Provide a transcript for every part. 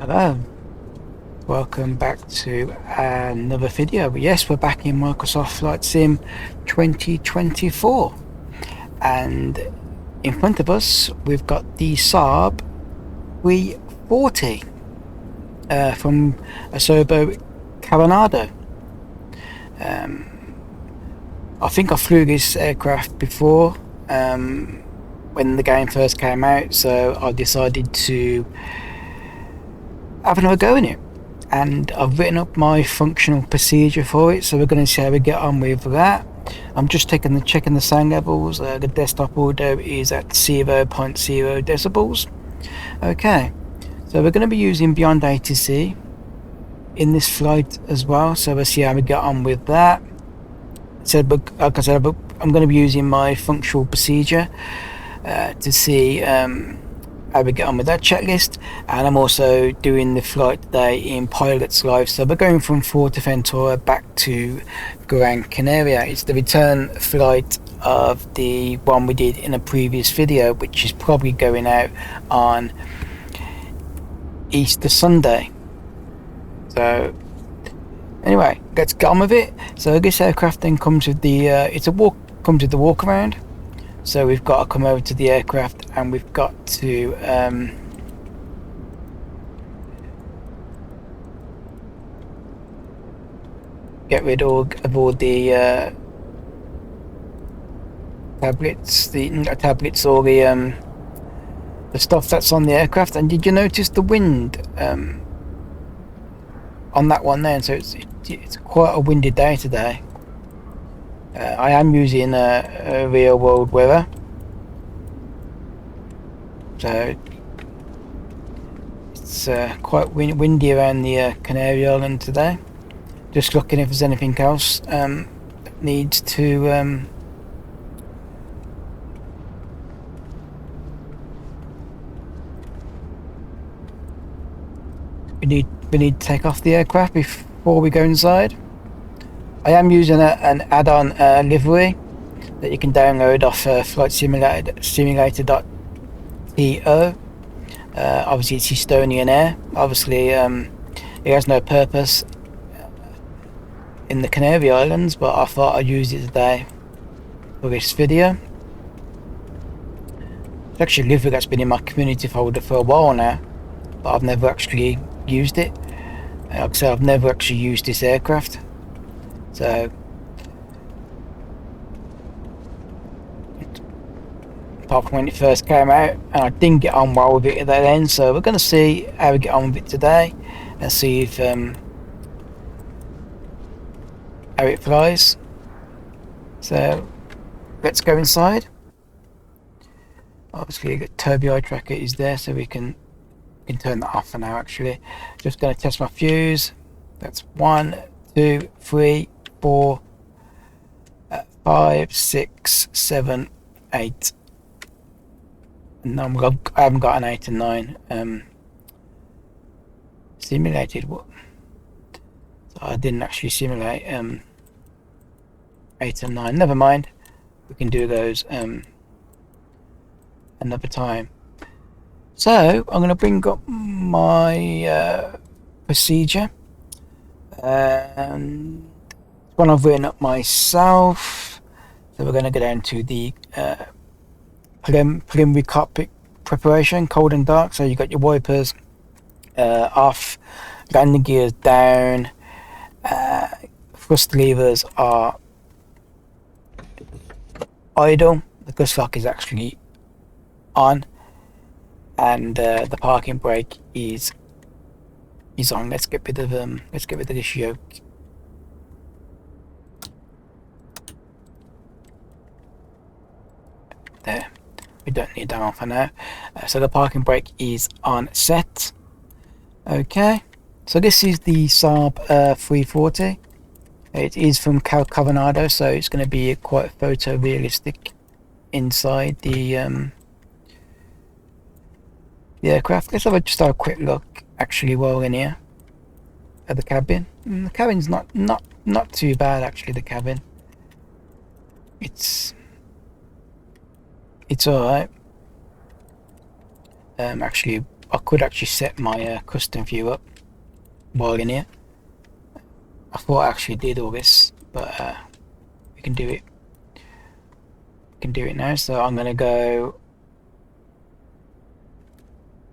Hello, welcome back to another video. Yes, we're back in Microsoft Flight Sim 2024, and in front of us we've got the Saab 340 from Asobo, Carenado. I think I flew this aircraft before when the game first came out, so I decided to have another go in it, and I've written up my functional procedure for it, so we're going to see how we get on with that. I'm just checking the sound levels. The desktop audio is at 0.0 decibels. Okay, so we're going to be using Beyond ATC in this flight as well, so we'll see how we get on with that. So, like I said, I'm going to be using my functional procedure to see how we get on with that checklist, and I'm also doing the flight today in Pilots Live. So we're going from Fuerteventura back to Gran Canaria. It's the return flight of the one we did in a previous video, which is probably going out on Easter Sunday. So anyway, let's get on with it. So this aircraft then comes with the comes with the walk around. So we've got to come over to the aircraft, and we've got to get rid of all the tablets, or the stuff that's on the aircraft. And did you notice the wind on that one there? So it's quite a windy day today. I am using a real world weather, so it's quite windy around the Canary Island today. Just looking if there's anything else that needs to we need to take off the aircraft before we go inside. I am using an add-on livery that you can download off Flight Simulator.to. Obviously it's Estonian Air. Obviously it has no purpose in the Canary Islands, but I thought I'd use it today for this video. It's actually a livery that's been in my community folder for a while now, but I've never actually used it. Like I said, I've never actually used this aircraft. So, apart from when it first came out, and I didn't get on well with it at that end, so we're going to see how we get on with it today, and see if how it flies. So, let's go inside. Obviously, the turbo eye tracker is there, so we can turn that off for now. Actually, just going to test my fuse. That's 1, 2, 3, 4, 5, 6, 7, 8. No, I haven't got an 8 and 9 simulated. What? So I didn't actually simulate 8 and 9. Never mind. We can do those another time. So I'm going to bring up my procedure. And one I've written up myself. So we're going to go down to the preliminary cockpit preparation, cold and dark. So you got your wipers off, landing gears down, thrust levers are idle, the gust lock is actually on, and the parking brake is on. Let's get rid of this yoke. There, we don't need that one for now. So the parking brake is on set. Okay, so this is the Saab 340. It is from Carenado, so it's going to be quite photorealistic inside the aircraft. Let's just have a quick look actually while we're in here at the cabin. The cabin's not too bad actually. The cabin, it's alright. Actually I could actually set my custom view up while in here. I thought I actually did all this, but we can do it. We can do it now. So I'm going to go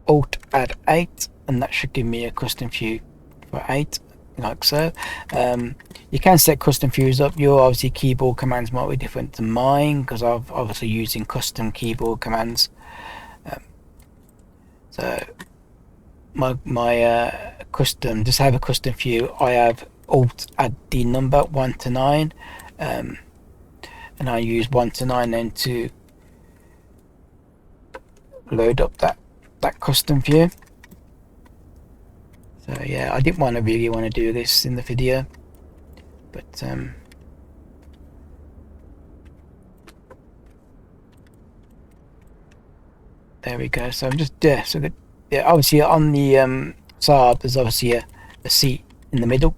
Alt add 8, and that should give me a custom view for 8, like so. You can set custom views up. Your obviously keyboard commands might be different to mine because I'm obviously using custom keyboard commands. So my custom, just have a custom view. I have Alt add the number 1 to 9, and I use 1 to 9 then to load up that custom view. So yeah, I didn't really want to do this in the video, but there we go. So I'm just obviously on the Saab there's obviously a seat in the middle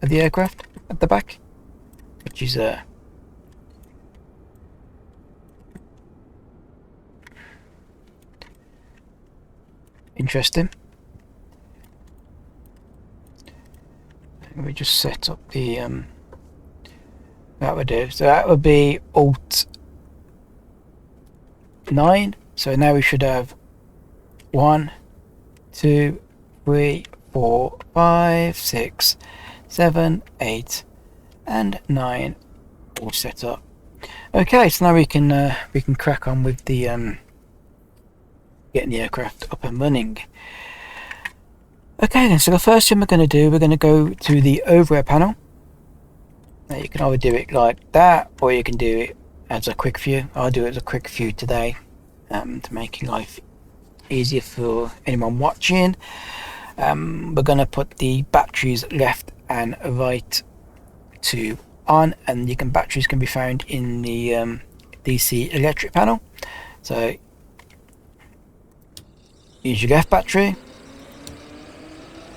of the aircraft at the back, which is interesting. We just set up the that would do. So that would be Alt 9. So now we should have 1, 2, 3, 4, 5, 6, 7, 8, and 9 all set up. Okay, so now we can crack on with the getting the aircraft up and running. Okay then, so the first thing we're going to do, we're going to go to the over panel. Now you can either do it like that, or you can do it as a quick view. I'll do it as a quick view today, to make life easier for anyone watching. We're going to put the batteries left and right to on, and batteries can be found in the DC electric panel. So use your left battery,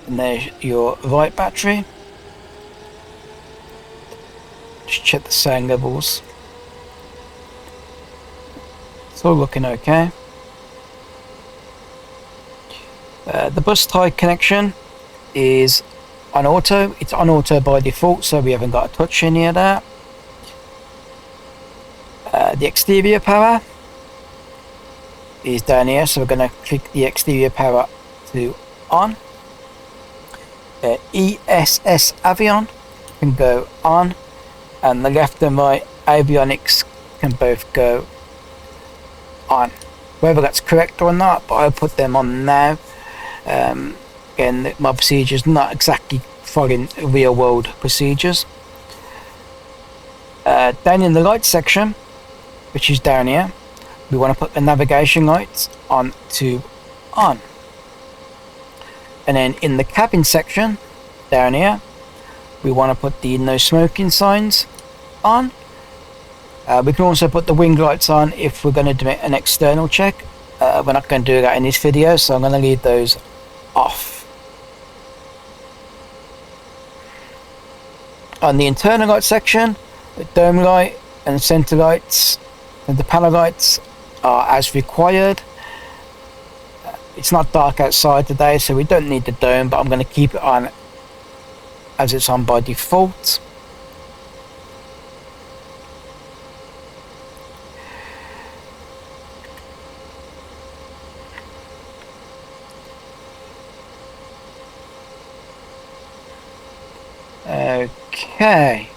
and there's your right battery. Just check the sound levels. It's all looking okay. The bus tie connection is on auto. It's on auto by default, so we haven't got to touch any of that. The exterior power is down here, so we're going to click the exterior power to on. ESS Avion can go on, and the left and right avionics can both go on. Whether that's correct or not, but I'll put them on now. Again, my procedure is not exactly following real world procedures. Down in the light section, which is down here, we want to put the navigation lights on to on. And then in the cabin section down here, we want to put the no smoking signs on. We can also put the wing lights on if we're going to do an external check. We're not going to do that in this video, so I'm going to leave those off. On the internal light section, the dome light and center lights and the panel lights are as required. It's not dark outside today, so we don't need the dome, but I'm going to keep it on as it's on by default. Okay.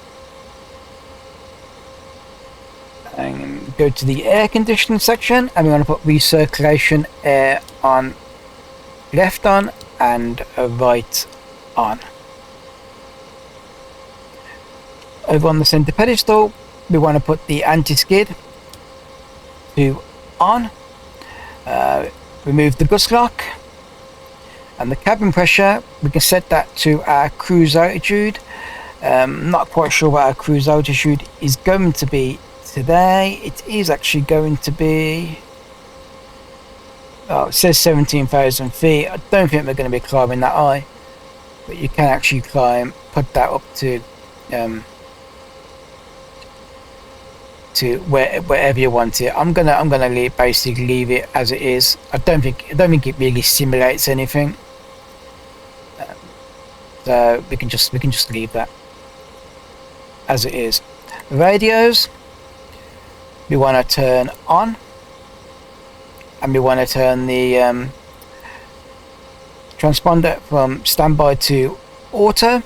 And go to the air conditioning section, and we want to put recirculation air on left on and right on. Over on the center pedestal, we want to put the anti-skid to on. Remove the gust lock, and the cabin pressure, we can set that to our cruise altitude. Not quite sure what our cruise altitude is going to be today. It is actually going to be, it says 17,000 feet. I don't think we're going to be climbing that high, but you can actually put that up to to wherever you want it. I'm gonna basically leave it as it is. I don't think it really simulates anything. So we can just leave that as it is. Radios, we want to turn on, and we want to turn the transponder from standby to auto.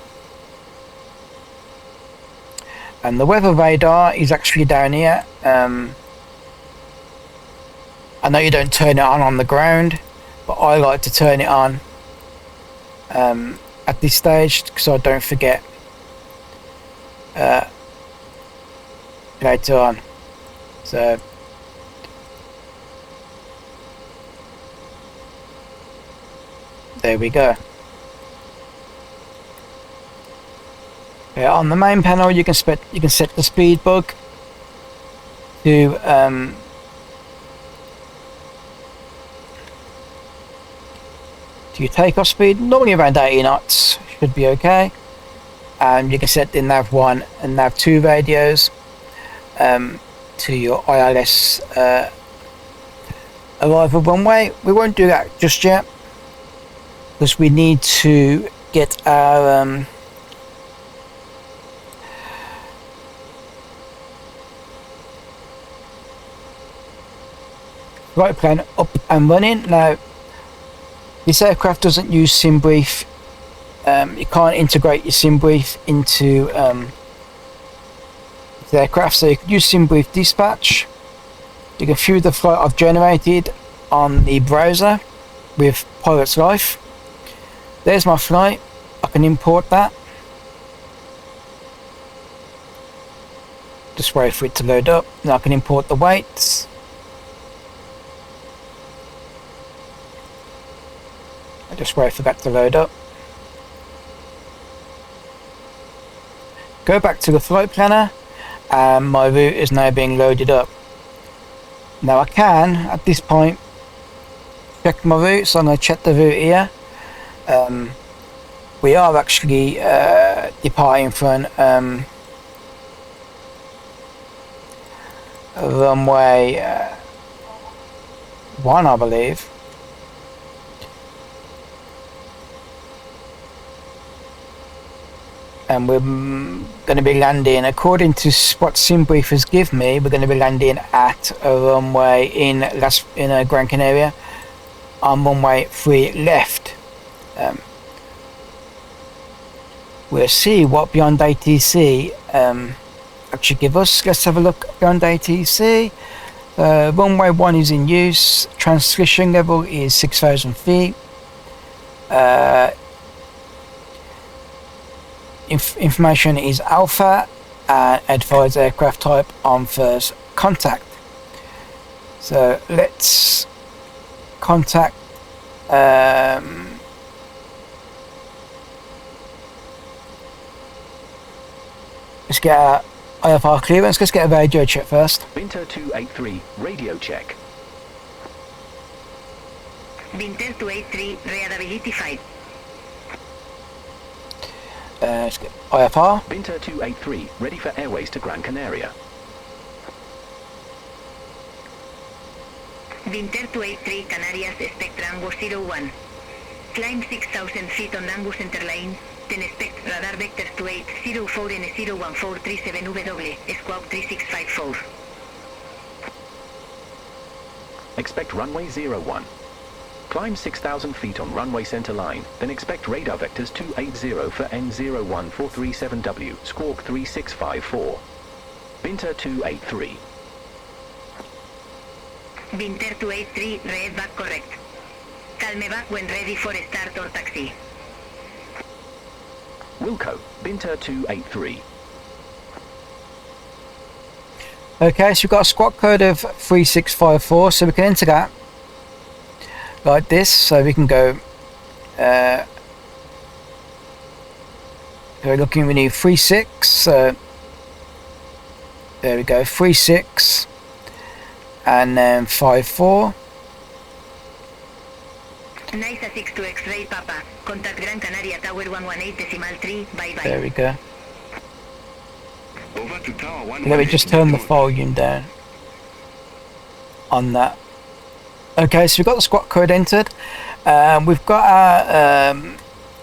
And the weather radar is actually down here. I know you don't turn it on the ground, but I like to turn it on at this stage so I don't forget later on. So there we go. On the main panel, you can set the speed bug to your takeoff speed. Normally around 80 knots should be okay. And you can set the nav 1 and nav 2 radios to your ILS arrival runway. We won't do that just yet because we need to get our flight plan up and running. Now, this aircraft doesn't use SimBrief. You can't integrate your SimBrief into the aircraft, so you can use SimBrief Dispatch. You can view the flight I've generated on the browser with Pilot's Life. There's my flight. I can import that. Just wait for it to load up. Now I can import the weights. I just wait for that to load up. Go back to the flight planner, and my route is now being loaded up. Now I can, at this point, check my route, so I'm going to check the route here. We are actually departing from runway 1, I believe. And we're going to be landing, according to what SimBrief has given me, we're going to be landing at a runway in Gran Canaria on runway 3 left. We'll see what Beyond ATC actually give us. Let's have a look at Beyond ATC. Runway 1 is in use. Transition level is 6,000 feet. Information is Alpha, and advise aircraft type on first contact. So let's contact let's get our IFR clearance. Let's get a radio check first. Winter 283 radio check. Winter 283 readability 5. Let's get IFR. Winter 283 ready for airways to Gran Canaria. Winter 283 Canarias expect Rango 01. Climb 6,000 feet on Angus Centerline. Then expect radar vectors 2804 N01437W, squawk 3654. Expect runway 01. Climb 6,000 feet on runway center line, then expect radar vectors 280 for N01437W, squawk 3654. Winter 283. Winter 283 red back correct. Calme back when ready for start or taxi. Wilco, Winter 283. Okay, so we've got a squawk code of 3654, so we can enter that like this, so we can go we're looking, we need 36, so there we go, 36 and then 54. Nice a 62 X-ray Papa, contact Gran Canaria Tower 118.3, bye bye. There we go. Over to Tower 1. Let me just turn the volume down on that. Okay, so we've got the squat code entered. We've got our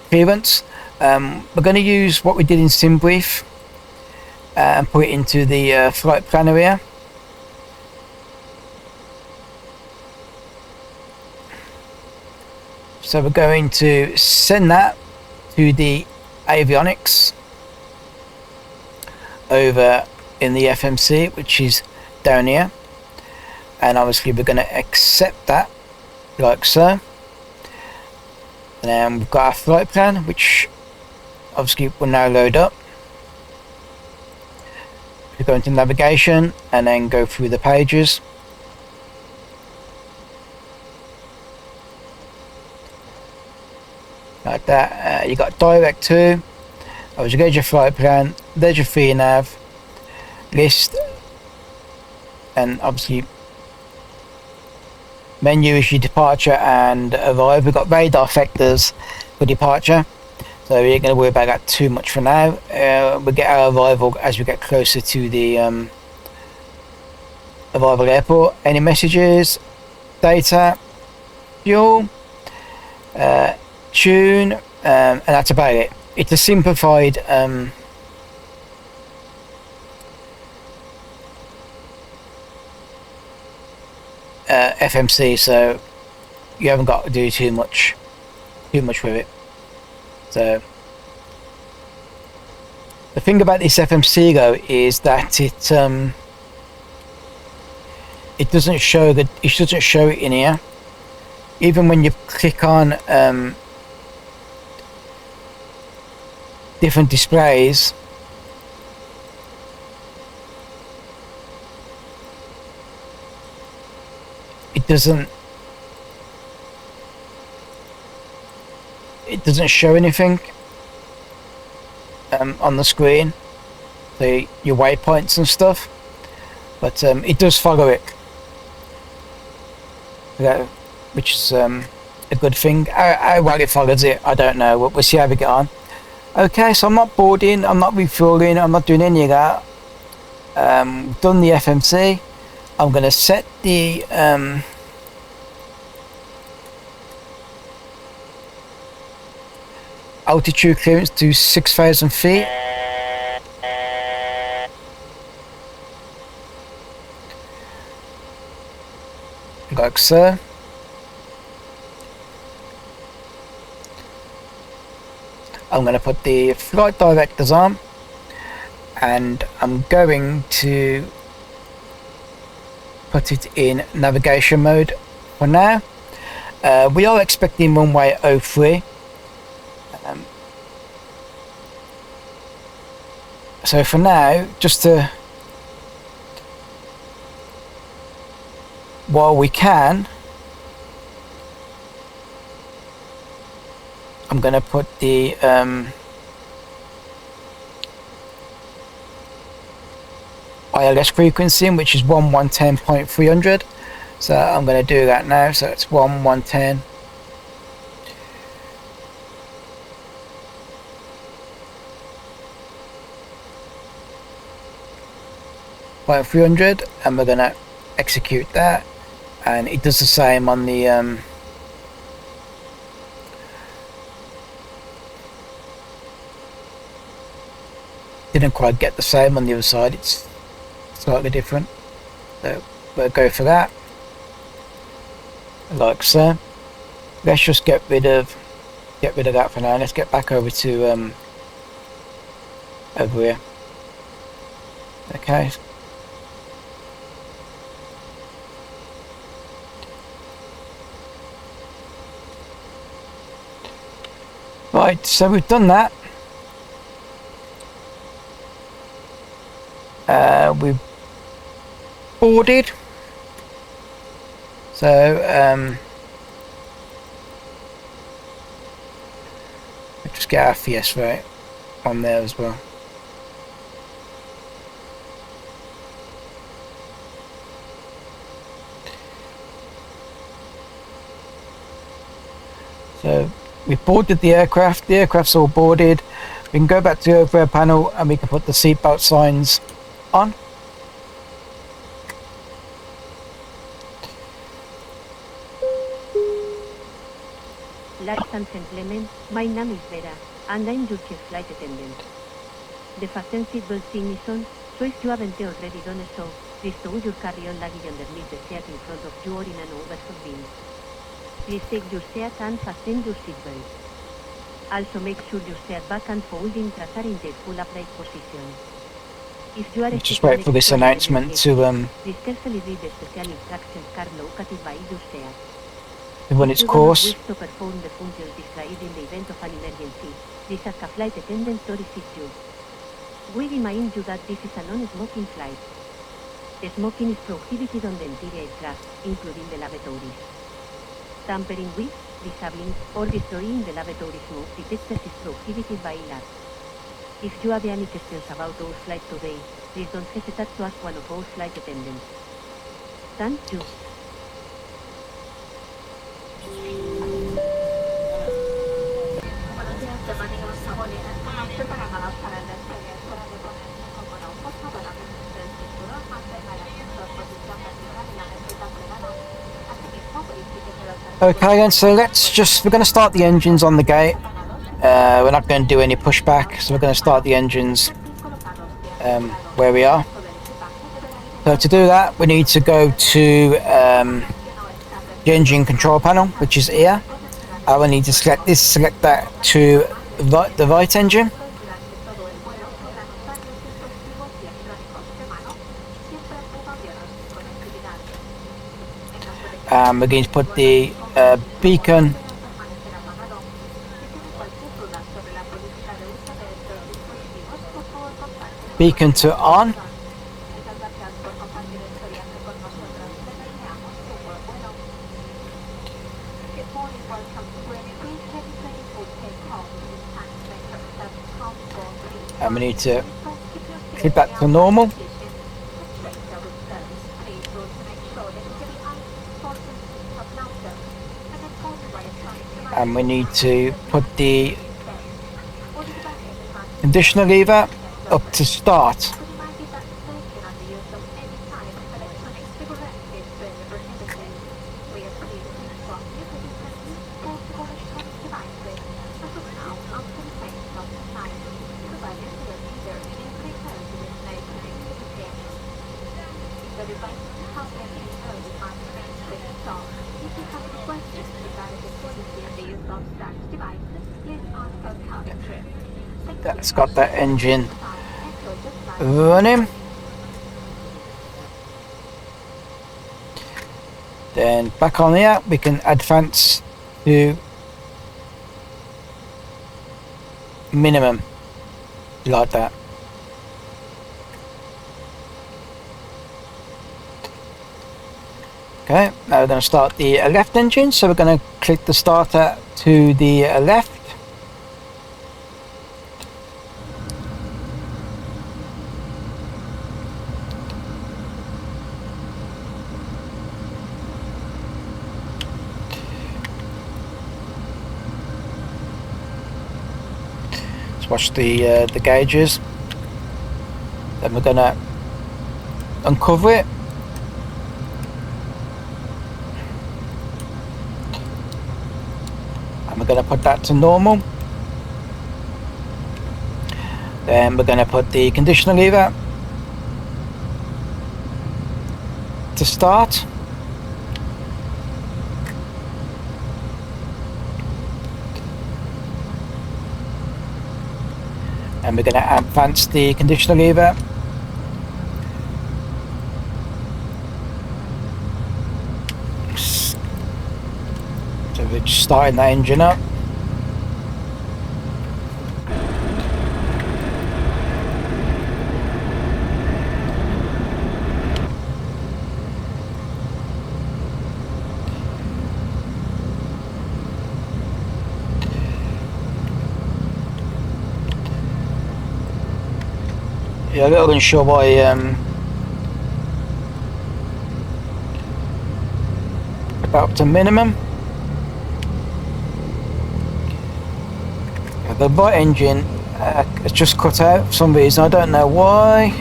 clearance. We're going to use what we did in SimBrief and put it into the flight plan area. So we're going to send that to the avionics over in the FMC, which is down here, and obviously we're going to accept that like so. And then we've got our flight plan, which obviously will now load up. We go into navigation and then go through the pages. Like that. You got direct to, obviously there's your flight plan, there's your free nav list, and obviously menu is your departure and arrive. We've got radar factors for departure, so we ain't going to worry about that too much for now. We'll get our arrival as we get closer to the arrival airport. Any messages, data, fuel, tune, and that's about it. It's a simplified FMC, so you haven't got to do too much with it. So the thing about this FMC though is that it doesn't show it in here. Even when you click on different displays, it doesn't show anything on the screen, your waypoints and stuff, but it does follow it, which is a good thing. How well it follows it, I don't know. We'll see how we get on. Okay, so I'm not boarding, I'm not refueling, I'm not doing any of that. Done the FMC. I'm going to set the altitude clearance to 6,000 feet. Like so. I'm going to put the flight directors on, and I'm going to put it in navigation mode for now. We are expecting runway 03. So for now, just to, while we can, I'm going to put the ILS frequency in, which is 1110.300. So I'm going to do that now. So it's 1110. .300, and we're going to execute that, and it does the same on the didn't quite get the same on the other side, it's slightly different, so we'll go for that like so. Let's just get rid of that for now. Let's get back over to over here. Okay, right, so we've done that. We've boarded. So let's just get our FS right on there as well. So we boarded the aircraft. The aircraft's all boarded. We can go back to the overhead panel and we can put the seatbelt signs on. Ladies and gentlemen, my name is Vera, and I'm your chief flight attendant. The fasten seatbelt sign is on, so if you haven't already done so, please stow your carry-on luggage underneath the seat in front of you or in an overhead bin. Please take your seat and fasten your seatbelt. Also make sure your seat back and folding trays are in their full upright position. If you are Just wait for this announcement to please carefully read the special instructions card located by your seat. run its course. If you do not wish to perform the functions described in the event of an emergency, please ask a flight attendant to assist you. We remind you that this is a non-smoking flight. Smoking is prohibited on the entire aircraft, including the lavatories. Tampering with, disabling, or destroying the lavatory smoke detectors is prohibited by law. If you have any questions about our flight today, please don't hesitate to ask one of our flight attendants. Thank you. Okay, and so we're going to start the engines on the gate. We're not going to do any pushback, so we're going to start the engines where we are. So to do that, we need to go to the engine control panel, which is here. I will need to select that to the right engine. We're going to put the beacon to on. And we need to keep that to normal. And we need to put the conditioner lever up to start. That's got that engine running. Then back on here we can advance to minimum, like that. Okay, now we're going to start the left engine, so we're going to click the starter to the left. Let's watch the gauges. Then we're going to uncover it. And we're going to put that to normal. Then we're going to put the conditioner lever to start. And we're going to advance the conditioner lever. So we're just starting that engine up. Yeah, a little unsure why about to minimum. The right engine It's just cut out for some reason, I don't know why.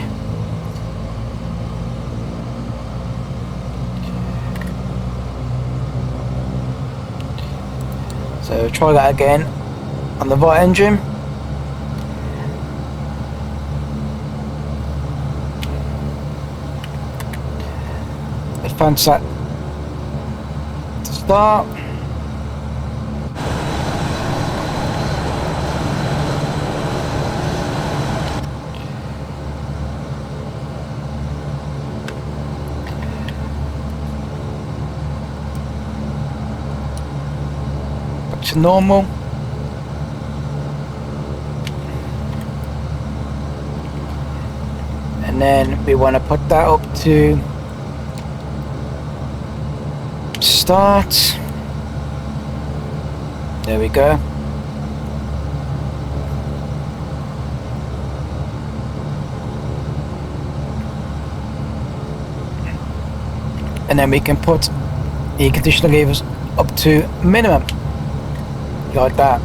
So try that again on the right engine. Advance that to start. Back to normal. And then we want to put that up to start. There we go. And then we can put the conditioner levers up to minimum, like that.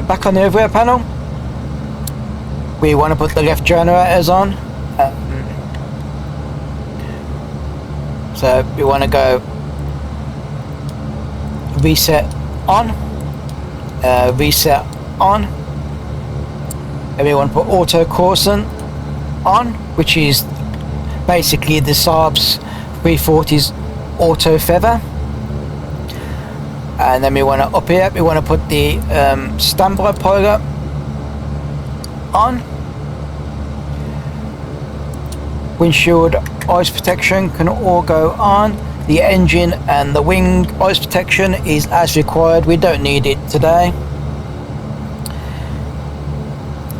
Back on the overhead panel, we want to put the left generators on. So we want to go reset on, reset on, and we want to put auto coursant on, which is basically the Saab's 340's auto feather. And then we want to, up here, we want to put the standby pilot on. Windshield ice protection can all go on. The engine and the wing ice protection is as required. We don't need it today.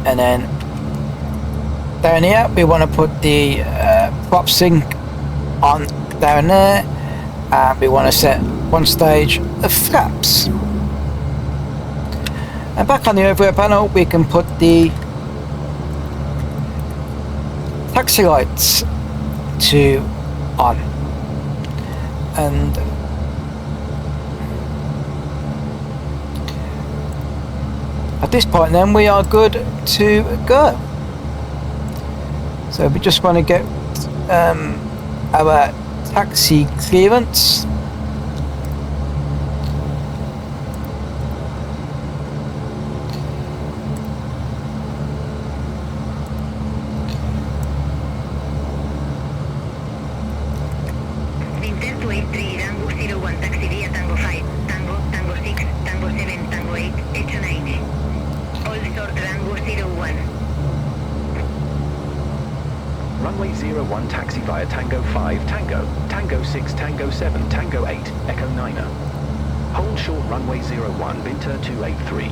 And then down here, we want to put the prop sync on down there. And we want to set one stage of flaps. And back on the overhead panel, we can put the taxi lights to on. And at this point then, we are good to go. So we just want to get our taxi clearance. Intent to 83 Tango 01 taxi via Tango 5, Tango 6, Tango 7, Tango 8, hecho 90. All short Tango 01. Runway 01 taxi via Tango 5, Tango 6, Tango 7, Tango 8, Echo 9er. Hold short runway 01, Binter 283.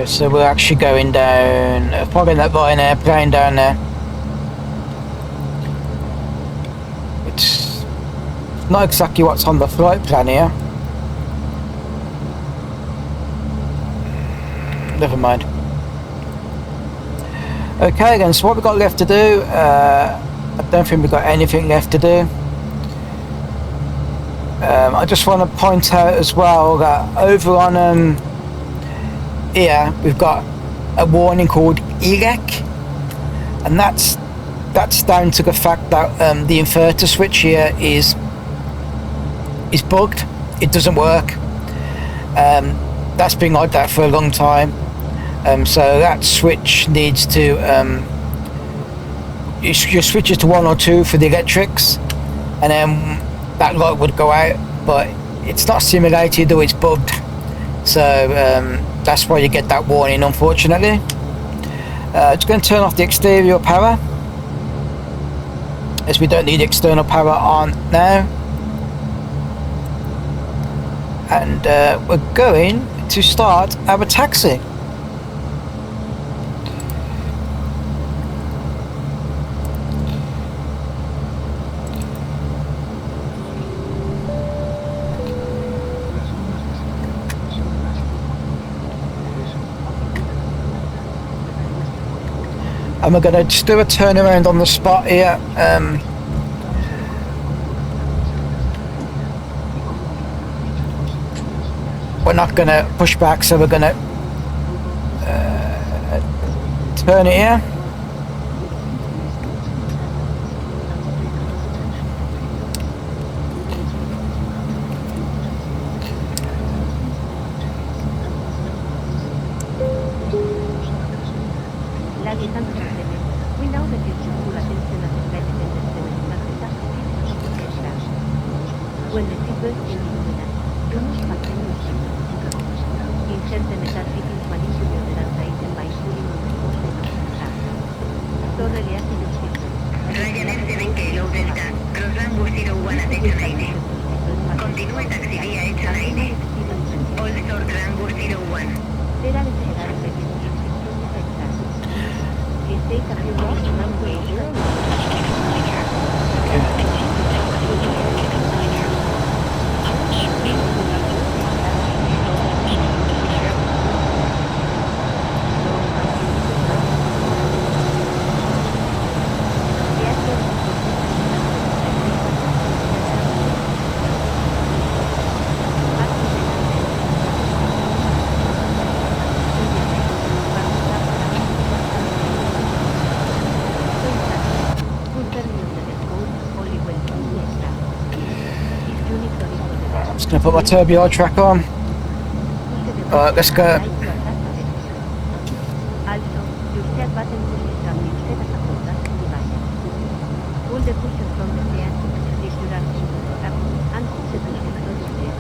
So we're actually going down, following that Ryanair airplane down there. It's not exactly what's on the flight plan here. Never mind. Okay then, so what we've got left to do, I don't think we've got anything left to do. I just want to point out as well that over on here we've got a warning called ELEC, and that's down to the fact that the inverter switch here is bugged. It doesn't work. That's been like that for a long time. So that switch needs to you switch it to 1 or 2 for the electrics, and then that light would go out, but it's not simulated or it's bugged. So that's why you get that warning, unfortunately. It's going to turn off the exterior power, as we don't need external power on now. and we're going to start our taxi. And we're going to just do a turnaround on the spot here. We're not going to push back, so we're going to turn it here. We know that you should full attention at the flight attendants when the seatbelt is illuminated, do not fasten your seatbelt. Insert the metal fittings into the other item by pulling on the button of the strap. Thoroughly after your seatbelt. Ryanair 7K Low Delta, cross runway 01 at H9. Continúe taxi vía H9. All short runway 01. Será de esperar previas instrucciones extras. Please take a few more runway 01. Just gonna put my turbulent track on. Alright, let's go. Also, your seat button pushes down instead of a contact device. Pull the cushion from the seat, lift your arms into the strap, and push the cushion close to the seat.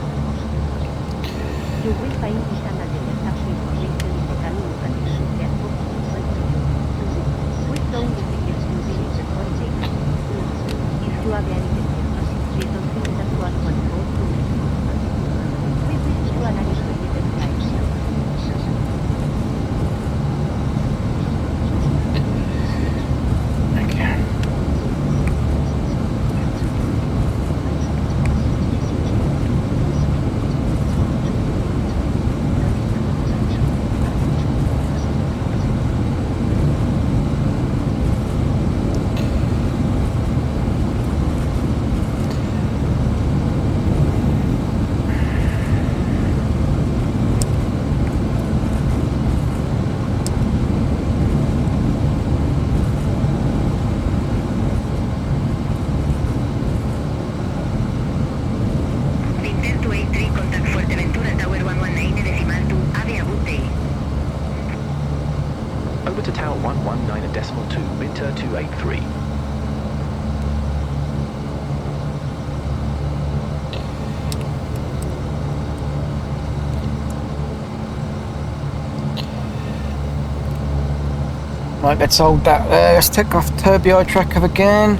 You will find this and other taxi information in the cabin condition seat box in front of you. Which zone will be kept you being before takeoff? If you are very nervous, please don't think that you are controlled to the we wish you a nice related flight. Okay. Over to Tower 119.2, Winter 283. Right, let's hold that there. Let's take off turbio tracker again.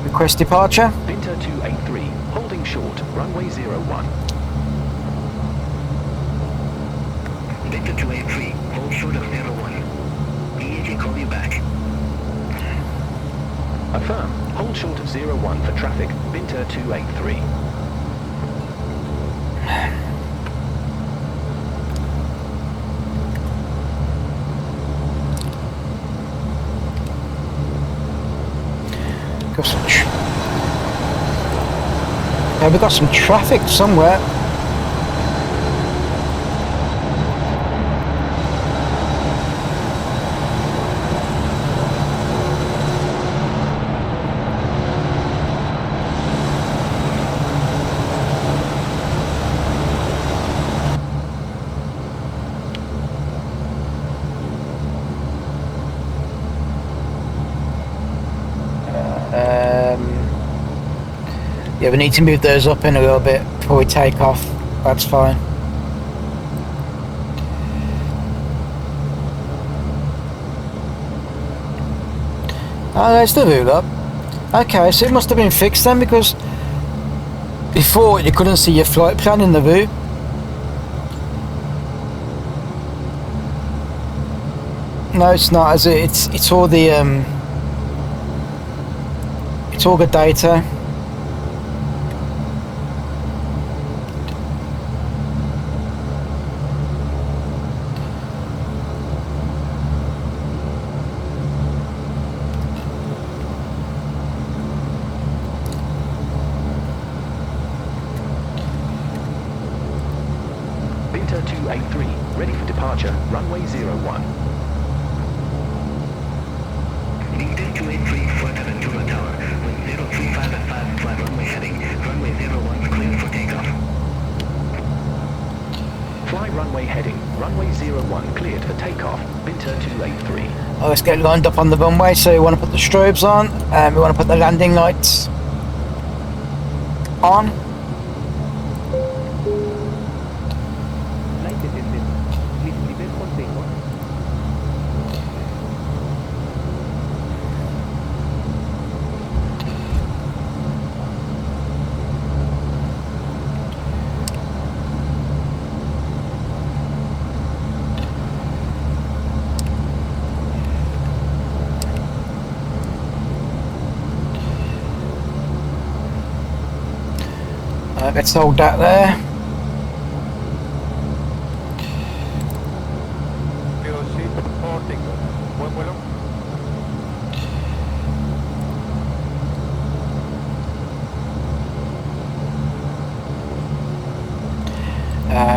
Request departure. Winter 283, holding short, runway 01. Victor 283, hold short of 01. Immediately call you back. Affirm, hold short of 01 for traffic, Winter 283. We've got some traffic somewhere. Yeah, we need to move those up in a little bit before we take off. That's fine. Oh, there's the wheel up. Okay, so it must have been fixed then, because before you couldn't see your flight plan in the view. No, it's not. As it's all the it's all the data. Binter 283, ready for departure, runway 01. Binter 283, flight at Ventura Tower, wind 035 at 5, flat runway heading, runway 01 cleared for takeoff. Fly runway heading, runway 01 cleared for takeoff, Binter 283. Oh, let's get lined up on the runway. So we want to put the strobes on, and we want to put the landing lights on. Let's hold that there.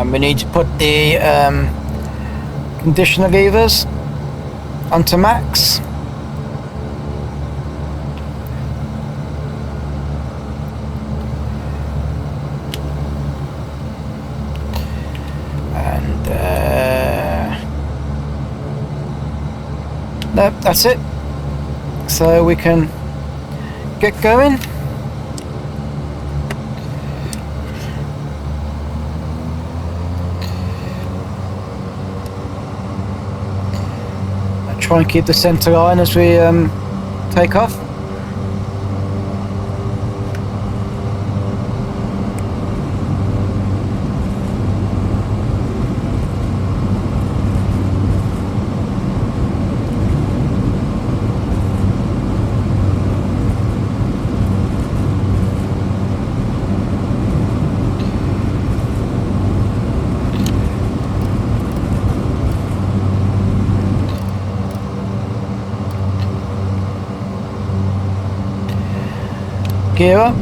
We need to put the conditioner levers onto max. Nope, that's it. So we can get going. I'll try and keep the center line as we take off. Gear up.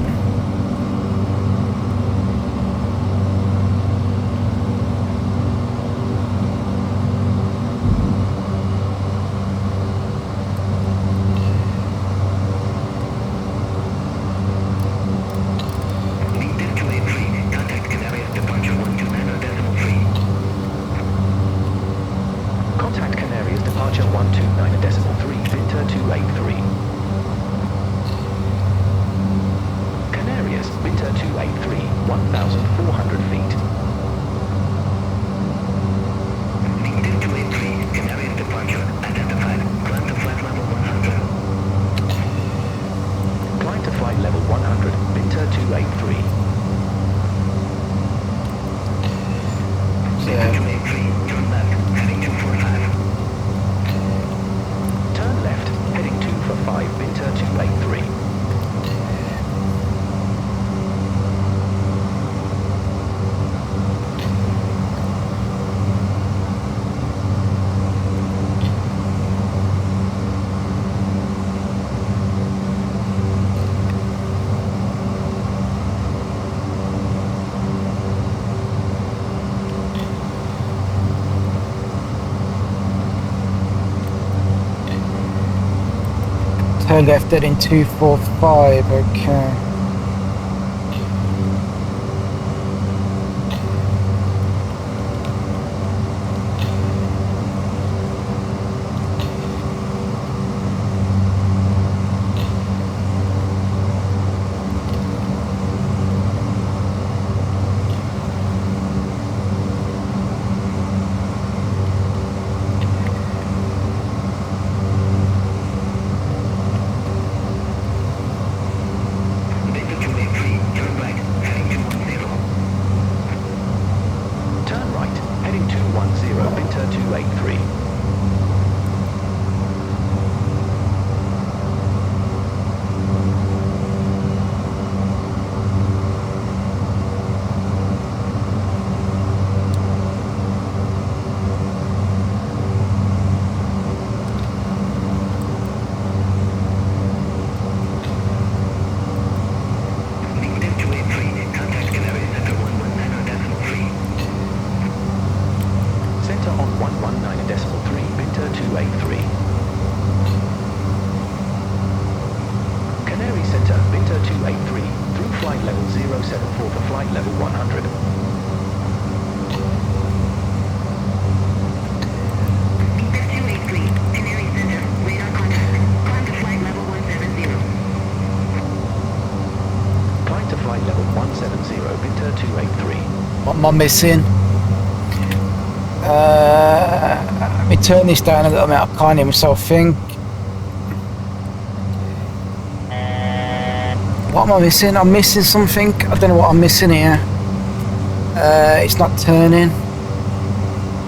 Binter 283, contact Canarias departure 129.3. Contact Canarias departure 129.3, Binter 283. Canarias, Binter 283, 1,400 feet. Binter 283, Canarias departure identified. Climb to flight level 100. Climb to flight level 100, Binter 283. Binter 283, turn left, heading 245. Turn left, heading 245, Binter 283. Turn left heading 245, okay. 074 for flight level 100. Victor 283, Canary Center, radar contact. Climb to flight level 170. Climb to flight level 170, Victor 283. What am I missing? Let me turn this down a little bit. I can't hear myself think. What am I missing? I'm missing something. I don't know what I'm missing here. It's not turning.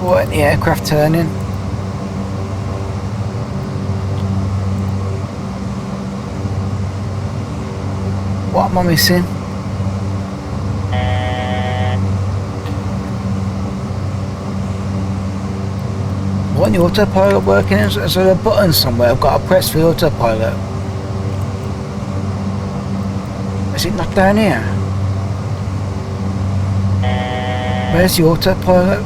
What, the aircraft turning? What am I missing? What the autopilot working? Is there a button somewhere I've got to press for the autopilot? Is it not down here? Where's the autopilot?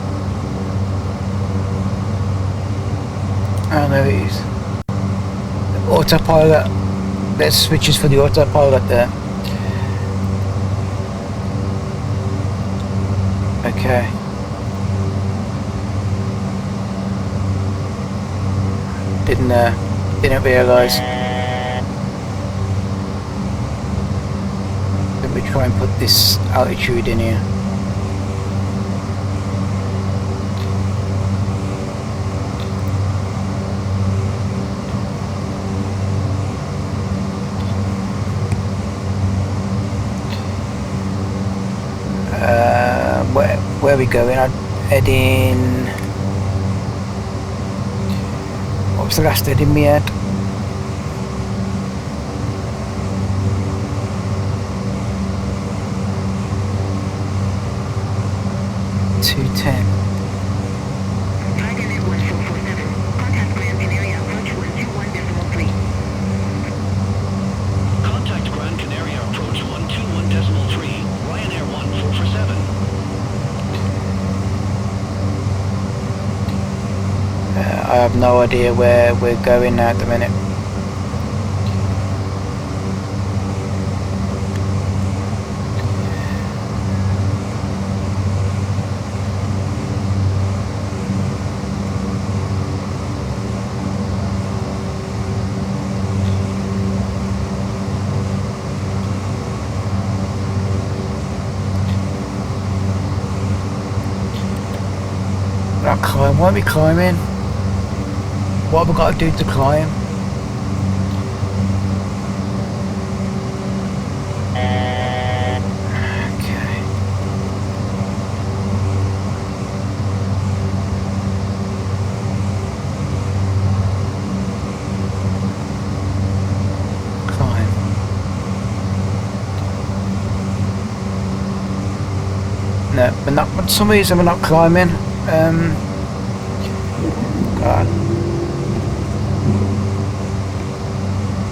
Oh, there it is. The autopilot. There's switches for the autopilot there. Okay. Didn't realise. Let me try and put this altitude in here. Where are we going? I'm heading. What was the last heading we had? Dragonet 1447, contact Grand Canaria, approach 121.3. Contact Gran Canaria, approach 121.3, Ryanair 1447. I have no idea where we're going at the minute. Not climb. Why are we climbing? What have we got to do to climb? Okay. Climb. No, we're not. For some reason we're not climbing. God.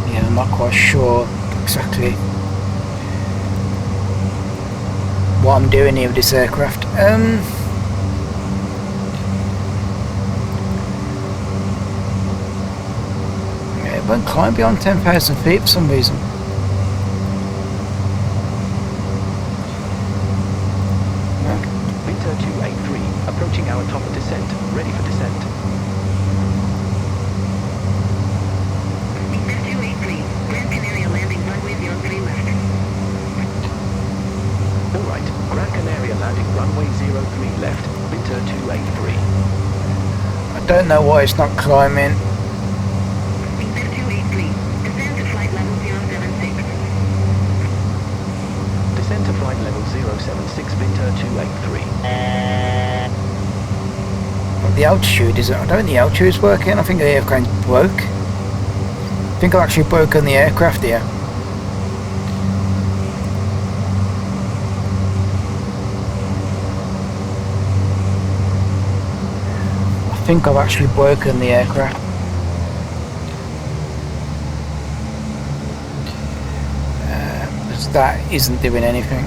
Yeah, I'm not quite sure exactly what I'm doing here with this aircraft. Yeah, it won't climb beyond 10,000 feet for some reason. Victor 283, approaching our top of descent, ready for descent. Victor 283, Grand Canaria landing runway 03 left. Alright, Gran Canaria landing runway 03 left, Victor 283. I don't know why it's not climbing. Victor 283, descend to flight level 076. Descend to flight level 076, Victor 283. The altitude is. I don't think the altitude is working. I think the aircraft broke. I think I've actually broken the aircraft here. I think I've actually broken the aircraft. Because that isn't doing anything.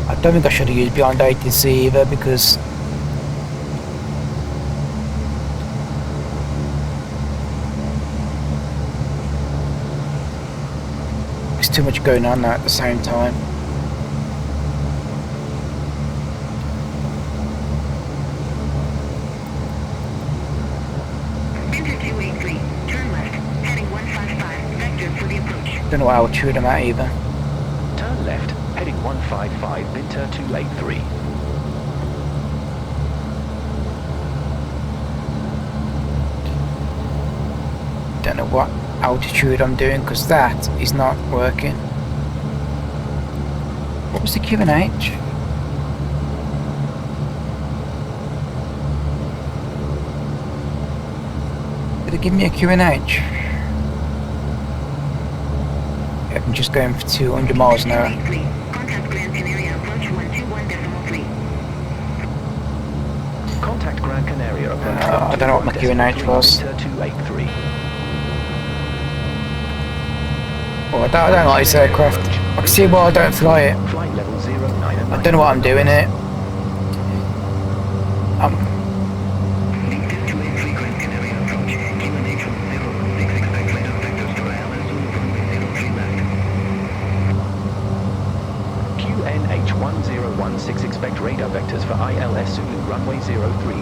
I don't think I should have used beyond ATC either because too much going on at the same time. Enter 283, turn left, heading 155, vector for the approach. Don't know what altitude I'm at either. Turn left, heading 155, Binter 283. Don't know what altitude I'm doing because that is not working. What was the Q&H? Did it give me a Q&H? Yeah, I'm just going for 200 miles an hour. Contact Grand Canaria approach 121.3. Contact Gran Canaria approach I don't know what my Q&H was. Binter 283. Oh, I don't like this aircraft. I can see why I don't fly it. Flight level 09 and I don't know what I'm doing here. Binter 283 Gran Canaria approach. QNH 1016, expect radar vectors to ILS runway 03 left. QNH 1016, expect radar vectors for ILS Zulu runway 03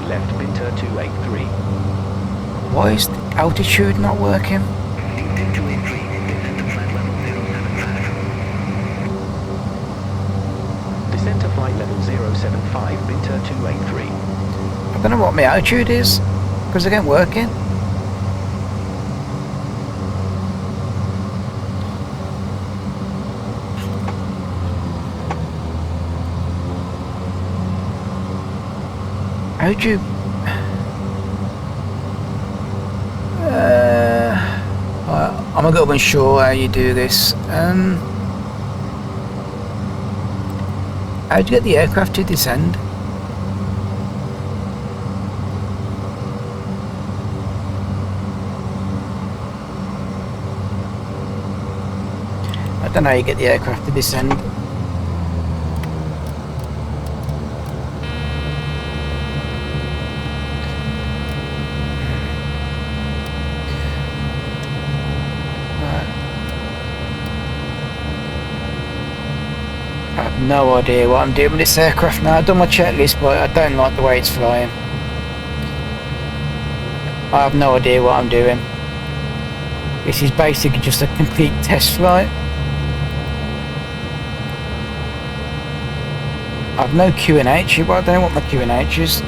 left, Binter 283. Why is the altitude not working? Binter 283, descend to flight level 075. Descent to flight level 075, Binter 283. I don't know what my altitude is because it ain't working. How'd you... I'm a little unsure how you do this. How'd you get the aircraft to descend? I don't know how you get the aircraft to descend. I have no idea what I'm doing with this aircraft now. I've done my checklist, but I don't like the way it's flying. I have no idea what I'm doing. This is basically just a complete test flight. I've no Q&H, but I don't know what my Q&H is.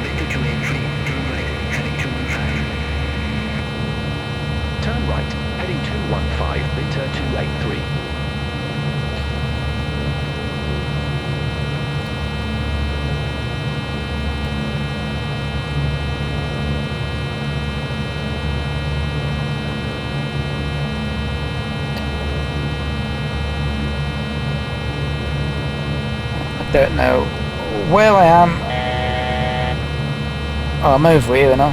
Binter 283, turn right, heading 215. Turn right, heading 215, Binter 283. I don't know where I am. Oh, I'm over here now.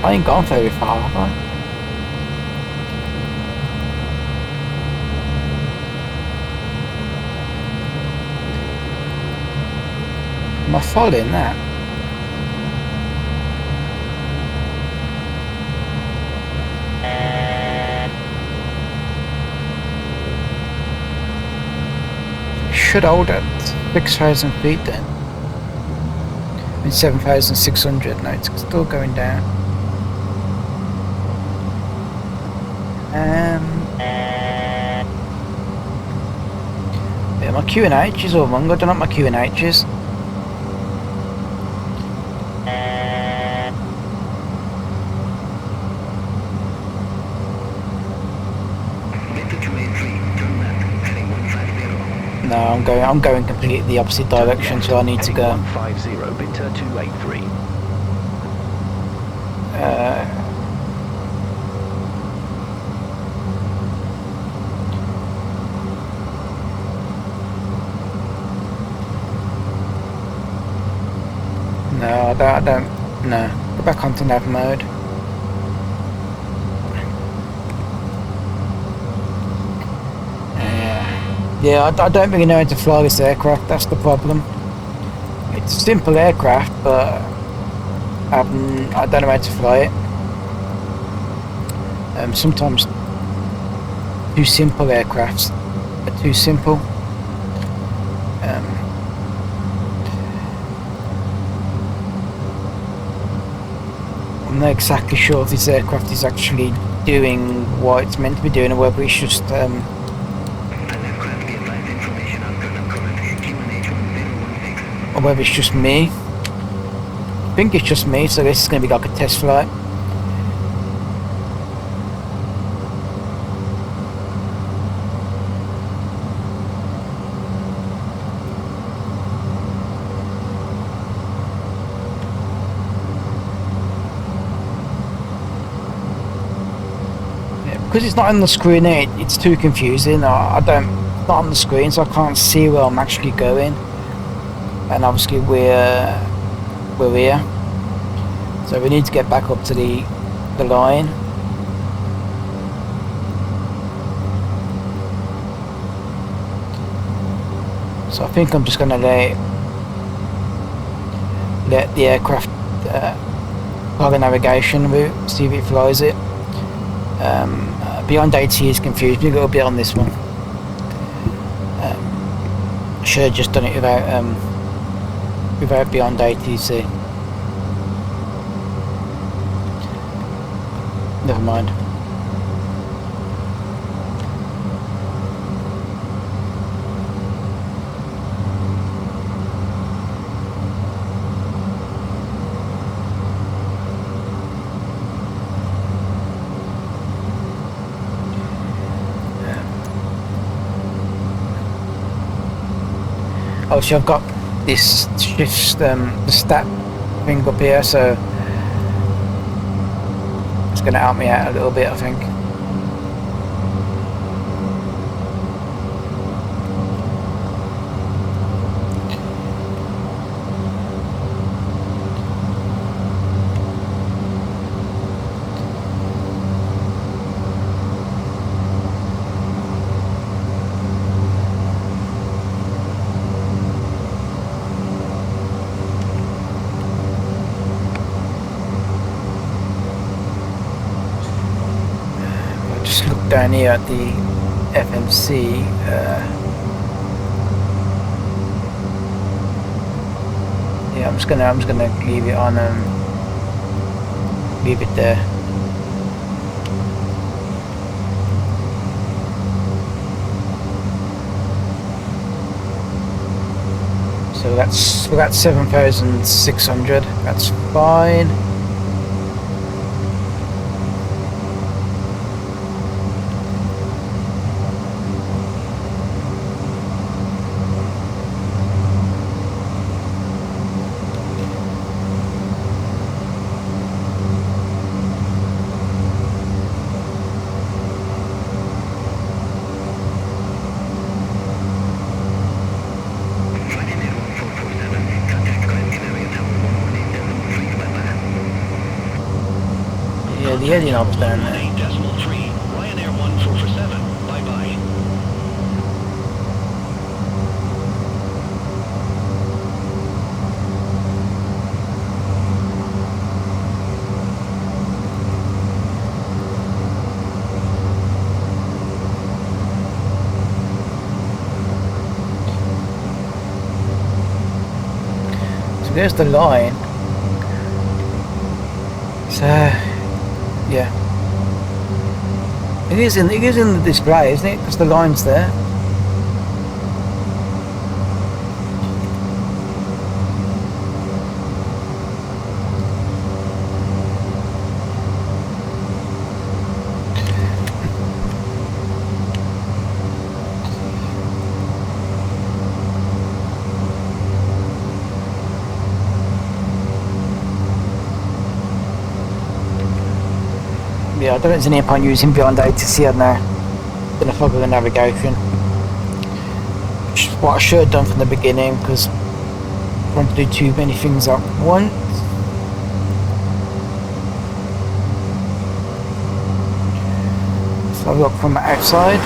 I ain't gone very far, have I? Am I following that? Should hold at 6,000 feet then. I mean 7,600. No, it's still going down. Yeah, my Q&H is all wrong. I don't know what my Q&H is. Binter 283, turn left, heading 150. No, I'm going completely the opposite direction, so I need to go. 150, Binter 283. No, I don't. No, go back onto nav mode. Yeah, I don't really know how to fly this aircraft. That's the problem. It's a simple aircraft, but I don't know how to fly it. Sometimes too simple aircrafts are too simple. I'm not exactly sure if this aircraft is actually doing what it's meant to be doing, or whether it's just or whether it's just me. I think it's just me, so this is going to be like a test flight. Because it's not on the screen, it's too confusing. I don't, it's not on the screen, so I can't see where I'm actually going. And obviously we're here, so we need to get back up to the line. So I think I'm just going to let the aircraft cargo navigation route, see if it flies it. Beyond AT is confused me a little bit on this one. I should have just done it without Beyond ATC. Never mind. Obviously I've got this shifts the stat thing up here, so it's going to help me out a little bit, I think. Down here at the FMC, yeah, I'm just gonna leave it on leave it there. So that's 7,600. That's fine. The alien ops down there. 18.3, Ryanair 1447, bye-bye. So there's the line. So yeah, it is in the display, isn't it? Because the line's there. Yeah, I don't think there's any point using Beyond ATC on there. Gonna follow the navigation. Which is what I should have done from the beginning, because I want to do too many things at once. So I'll look from outside.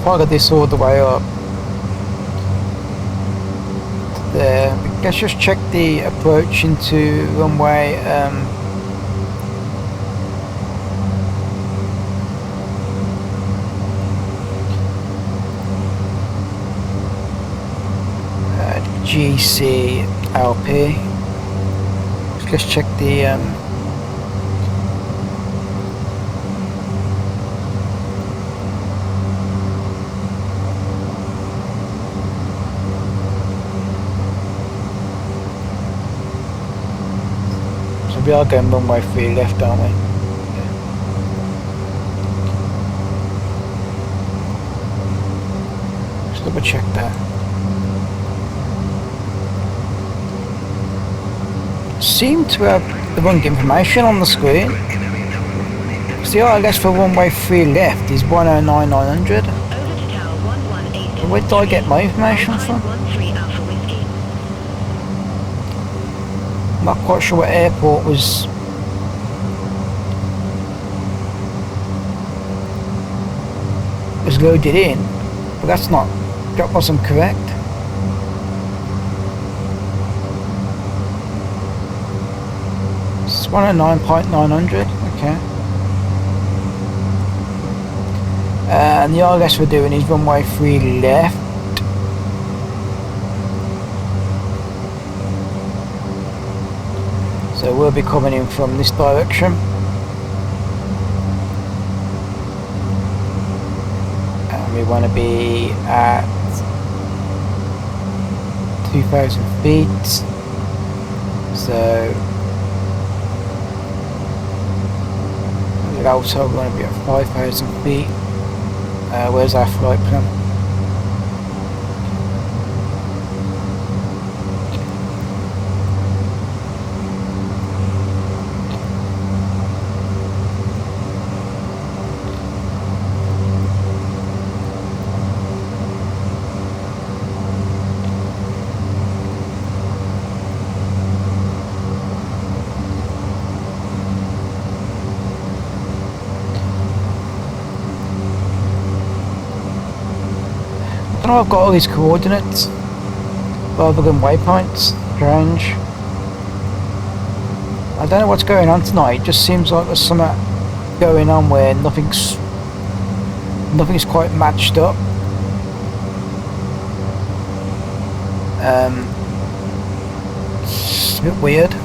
followed this all the way up there. Let's just check the approach into runway GCLP. Let's check the so we are going runway 3 left, aren't we? Yeah. Let's double check that. Seem to have the wrong information on the screen. So the ILS for runway 3 left is 109,900. But where did I get my information from? I'm not quite sure what airport was loaded in, but that wasn't correct. It's 109.900, okay. And the ILS we're doing is runway 3 left. So we'll be coming in from this direction. And we want to be at 2,000 feet. So also going to be at 5,000 feet. Where's our flight plan? I don't know, I've got all these coordinates rather than waypoints. Strange. I don't know what's going on tonight. It just seems like there's something going on where nothing's quite matched up. It's a bit weird.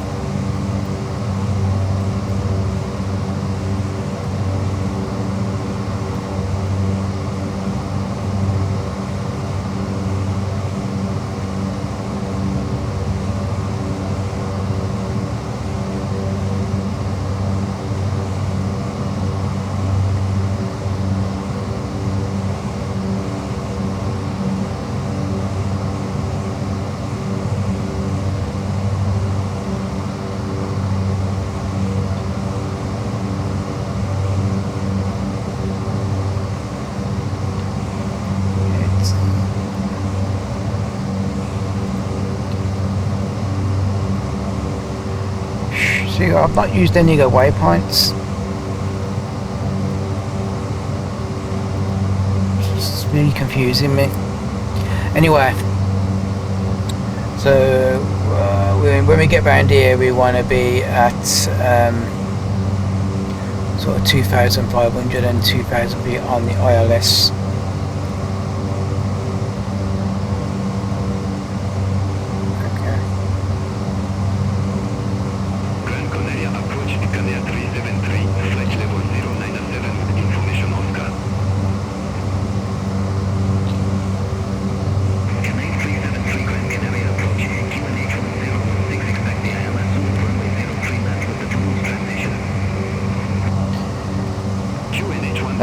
See, I've not used any of the waypoints. It's really confusing me. Anyway, so when we get round here, we want to be at sort of 2,500 and 2,000 feet on the ILS.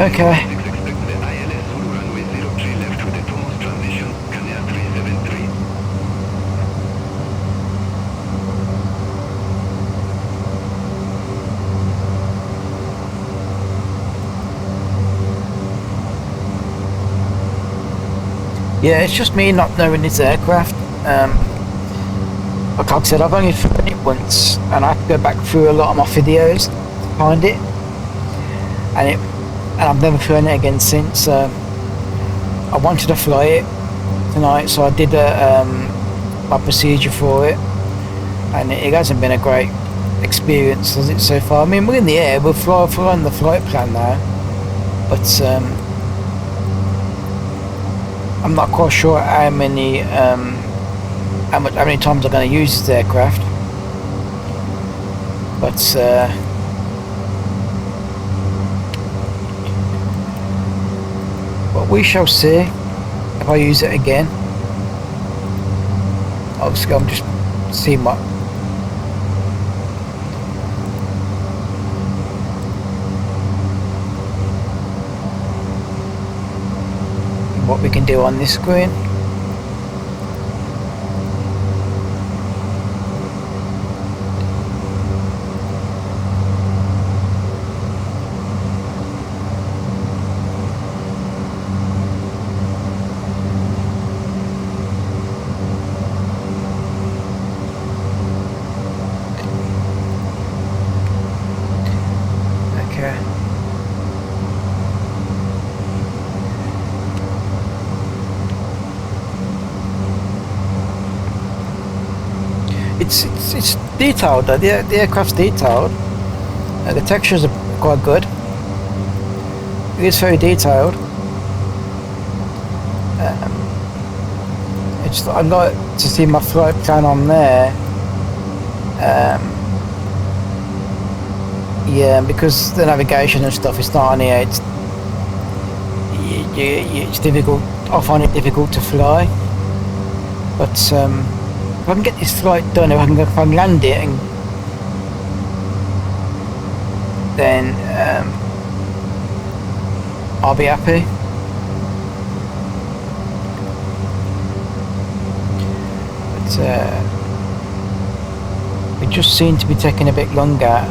Okay. Yeah, it's just me not knowing this aircraft. Like I said, I've only flown it once, and I have to go back through a lot of my videos to find it, and I've never flown it again since. I wanted to fly it tonight, so I did my procedure for it, and it hasn't been a great experience, has it, so far? I mean, we're in the air, we're flying the flight plan now, but I'm not quite sure how many times I'm going to use this aircraft, but we shall see if I use it again. Obviously, I'm just seeing what we can do on this screen. It's detailed. The aircraft's detailed. The textures are quite good. It is very detailed. I'd like to see my flight plan on there. Yeah, because the navigation and stuff is not on here. It's difficult. I find it difficult to fly. But if I can get this flight done, if I can land it, and then I'll be happy. But it just seemed to be taking a bit longer.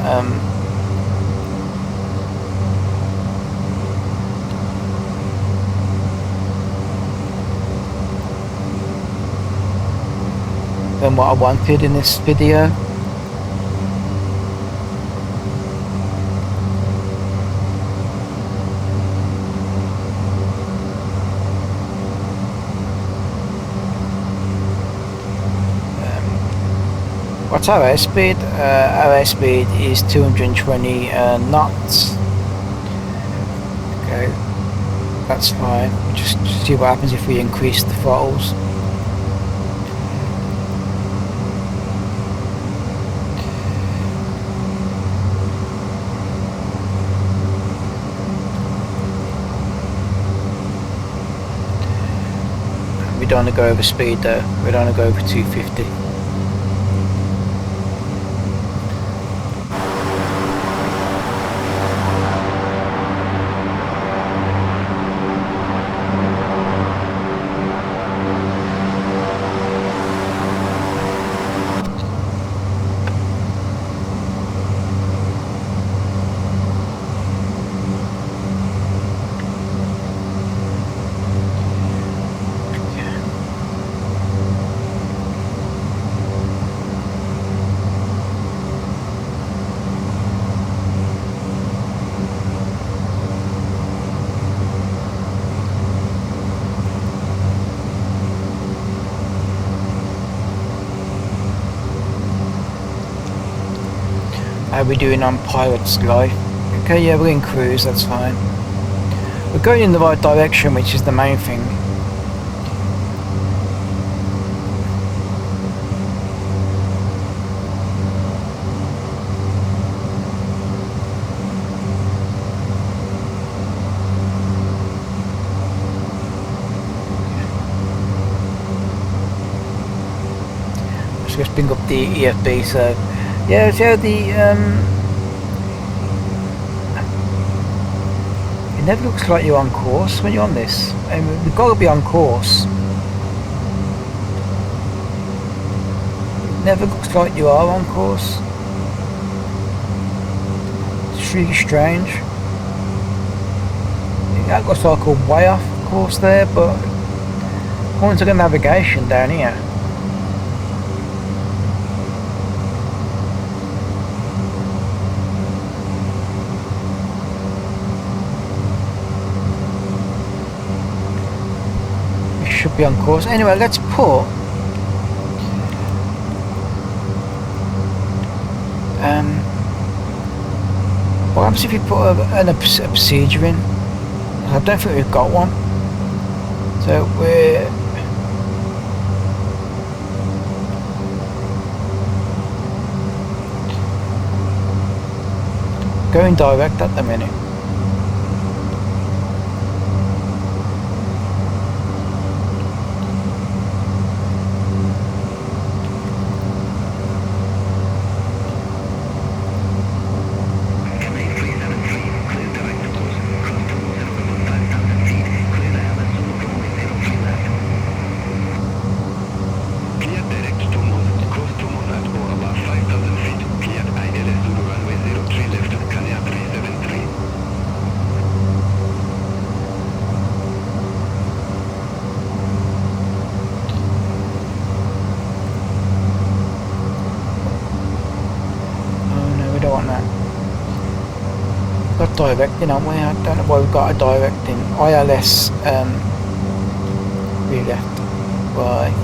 Than what I wanted in this video. What's our airspeed? Our airspeed is 220 knots. Okay, that's fine. Just see what happens if we increase the throttles. We don't want to go over speed though. We don't want to go over 250. How are we doing on pilot sky? Okay, yeah, we're in cruise, that's fine. We're going in the right direction, which is the main thing. Let's just bring up the EFB, so yeah, so it never looks like you're on course when you're on this. I mean, we've got to be on course. It never looks like you are on course. It's really strange. That looks like a way off course there, but according to the navigation down here, should be on course. Anyway, let's put what happens if you put a procedure in? I don't think we've got one. So we're going direct at the minute. Directing, aren't we? I don't know why we've got a directing. ILS, we left. Why?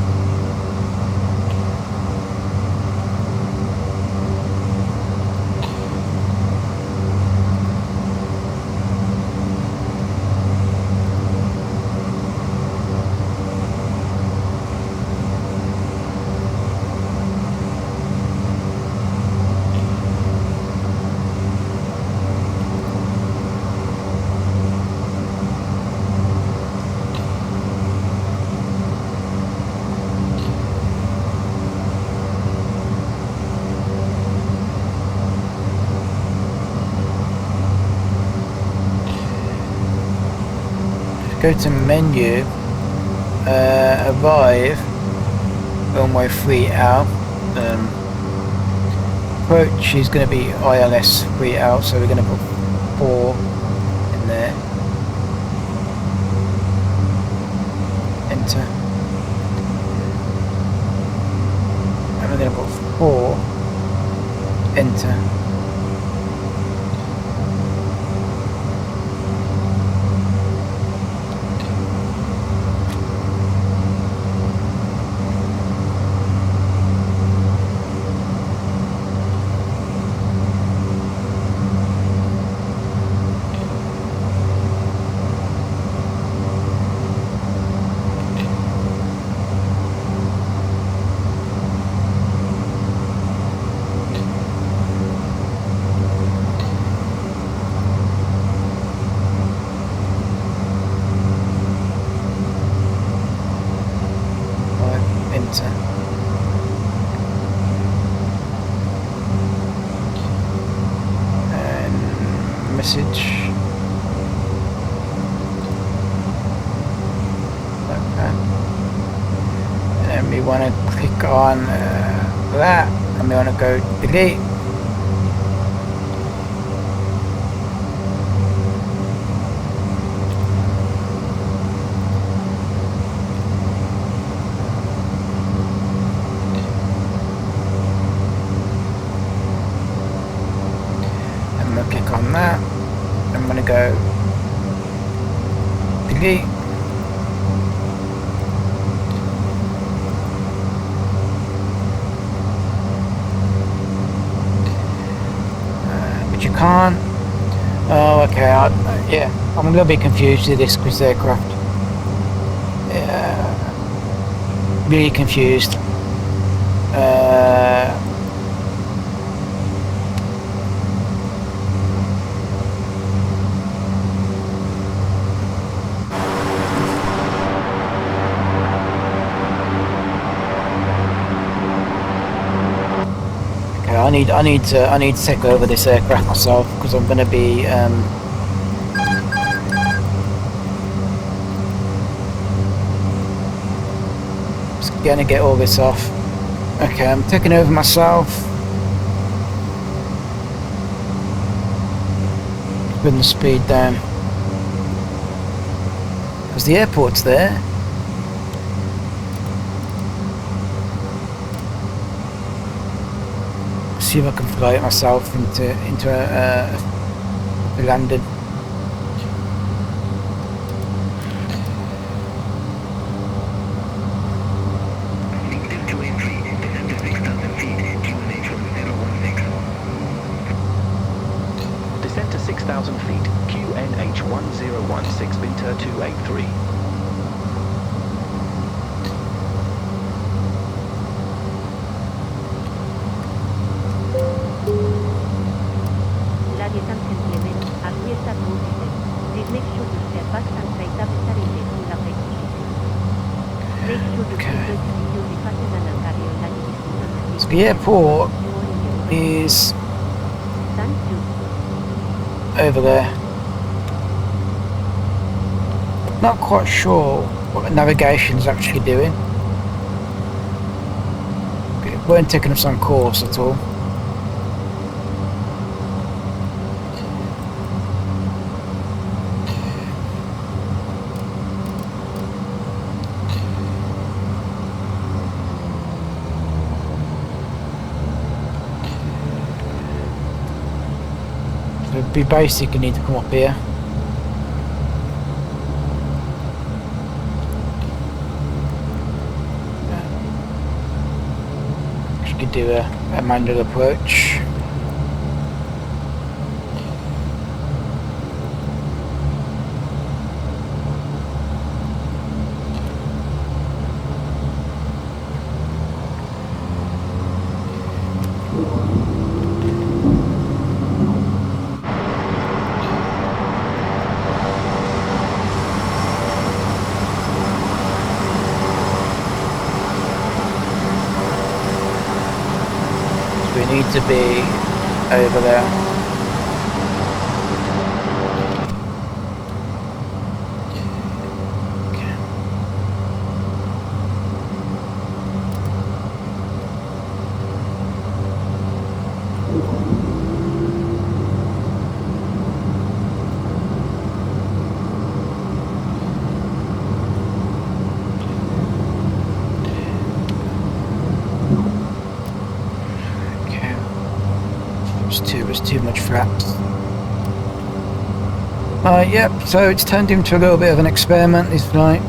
Go to menu, arrive, runway 3 out, approach is going to be ILS 3 out, so we're going to put 4 in there, enter, and we're going to put 4, enter. Message. Okay. And we want to click on that, and we want to go delete. And we'll click on that. I'm going to go delete. But you can't. Oh, okay. Yeah, I'm going to be confused with this cruise aircraft. Yeah, really confused. I need to take over this aircraft myself, because I'm going to be just going to get all this off. Okay, I'm taking over myself. Bring the speed down, because the airport's there. See if I can fly it myself into a landing. 283. Ladies and gentlemen, as we start moving, please make sure you step back and straight up starting the full brake position. Make sure you keep brake securely fastened and carry on like it is on the So the airport is Thank you. over there. Not quite sure what the navigation's actually doing. It weren't taking us on course at all. So it'd be basic, you need to come up here. You could do a manual approach. We need to be over there. Okay. It was too much flaps. Yep, so it's turned into a little bit of an experiment this flight.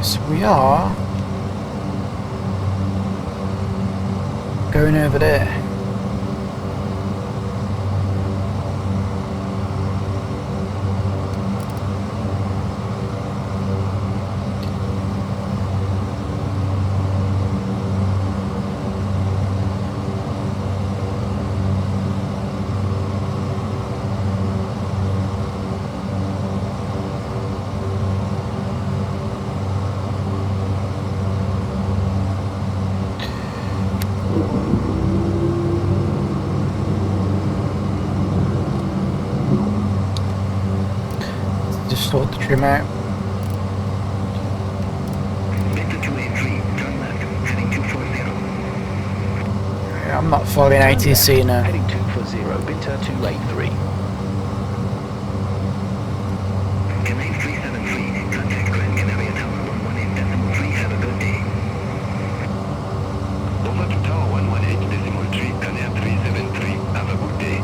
So we are going over there. Just sort the trim out. Delta 283, turn left, heading 240. Yeah, I'm not following ATC now. Heading 240, Binter 283. Canadian 373, contact Grand Canaria Tower 118.3, have a good day. Over to Tower 118.3, Canaria 373, have a good day.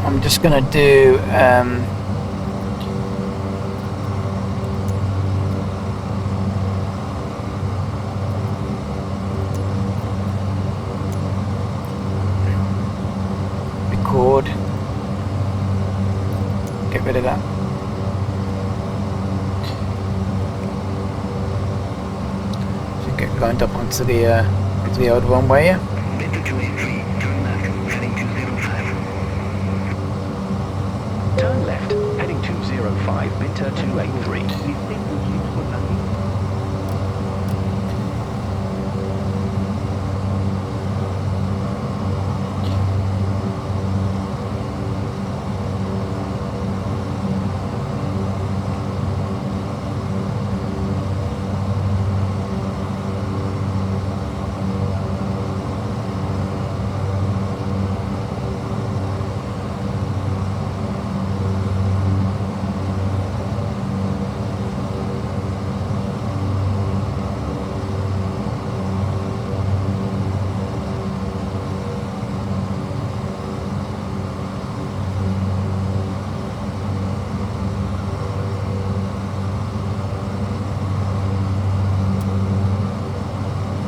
I'm just gonna do record. Get rid of that. So get lined up onto the It's the old runway, yeah? Into 283, turn left, heading 205. Turn left, heading 205, Binter 283.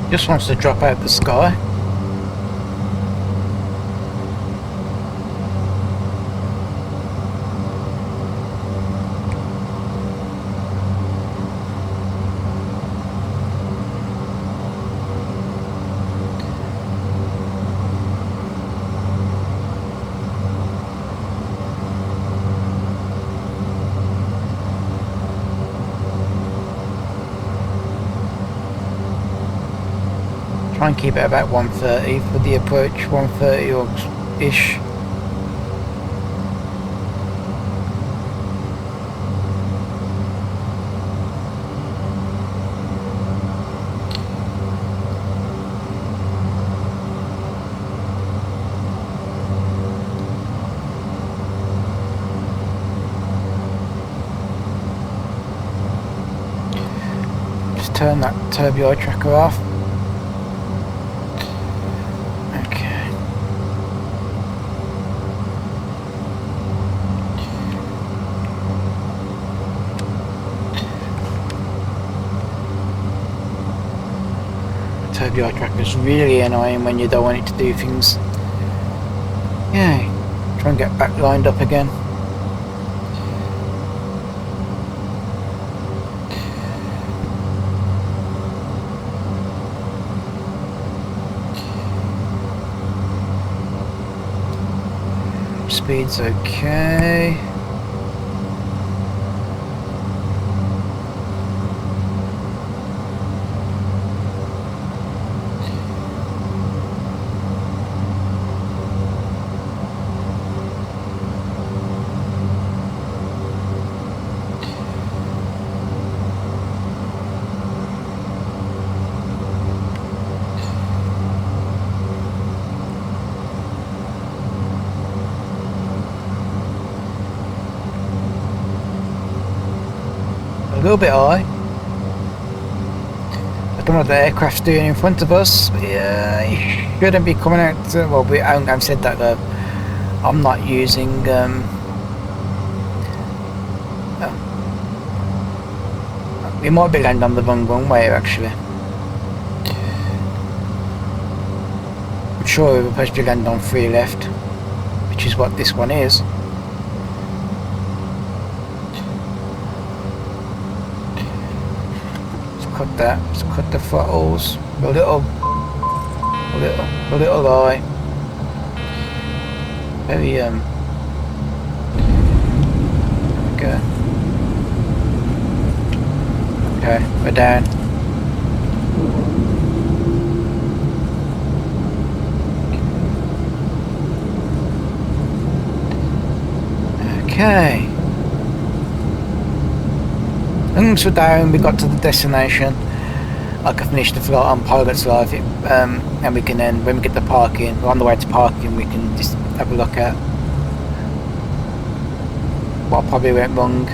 Just wants to drop out the sky. Try and keep it about 130 for the approach, 130 or ish. Just turn that turbo tracker off. Turbio tracker is really annoying when you don't want it to do things. Yeah, try and get back lined up again. Speed's okay. A little bit high. I don't know what the aircraft's doing in front of us. Yeah, it shouldn't be coming out. Well, I've said that though. I'm not using. We might be landing on the wrong runway actually. I'm sure we're supposed to land on 3 left, which is what this one is. Let's cut the throttles a little high. Very okay, we're down. Okay. Once we're down, we got to the destination. I can finish the flight on Pilot's Live, and we can then, when we get to parking, we're on the way to parking, we can just have a look at what probably went wrong.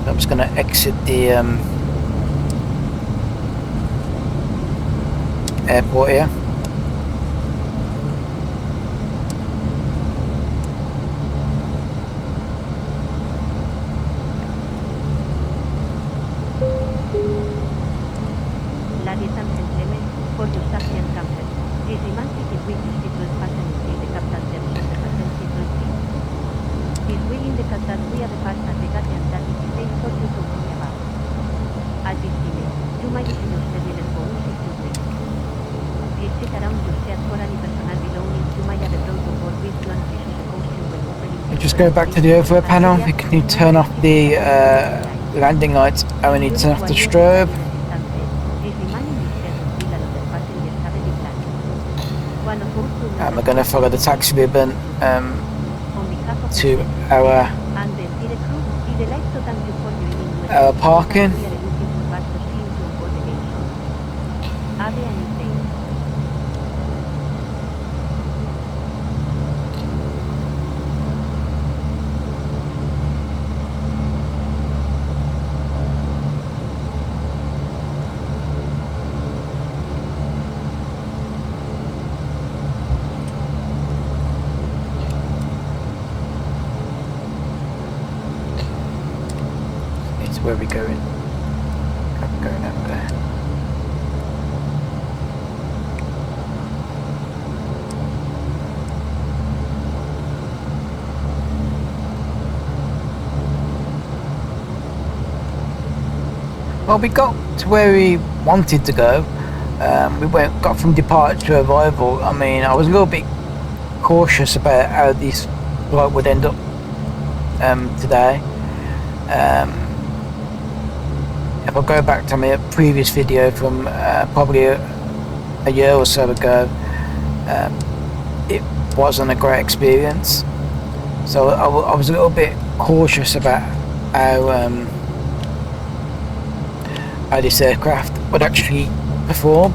I'm just going to exit the airport here. Ladies and gentlemen, for your safety and comfort, this romantic is with the seatbelt fastened in the captain's service and seatbelt seat. This will indicate that we are the part at the gate and that it is safe for you to move about. At this time, you señor Terminal Bones Institute. Please check around your search for any personal belongings you might have brought on board with you and please suppose you when opening Just go back to the overhead panel. We can turn off the landing lights and we need to turn off the strobe. And we're going to follow the taxi ribbon to our parking. Where are we going? I'm going up there. Well, we got to where we wanted to go. Got from departure to arrival. I mean, I was a little bit cautious about how this flight would end up today. If I go back to my previous video from probably a year or so ago, it wasn't a great experience. So I was a little bit cautious about how this aircraft would actually perform.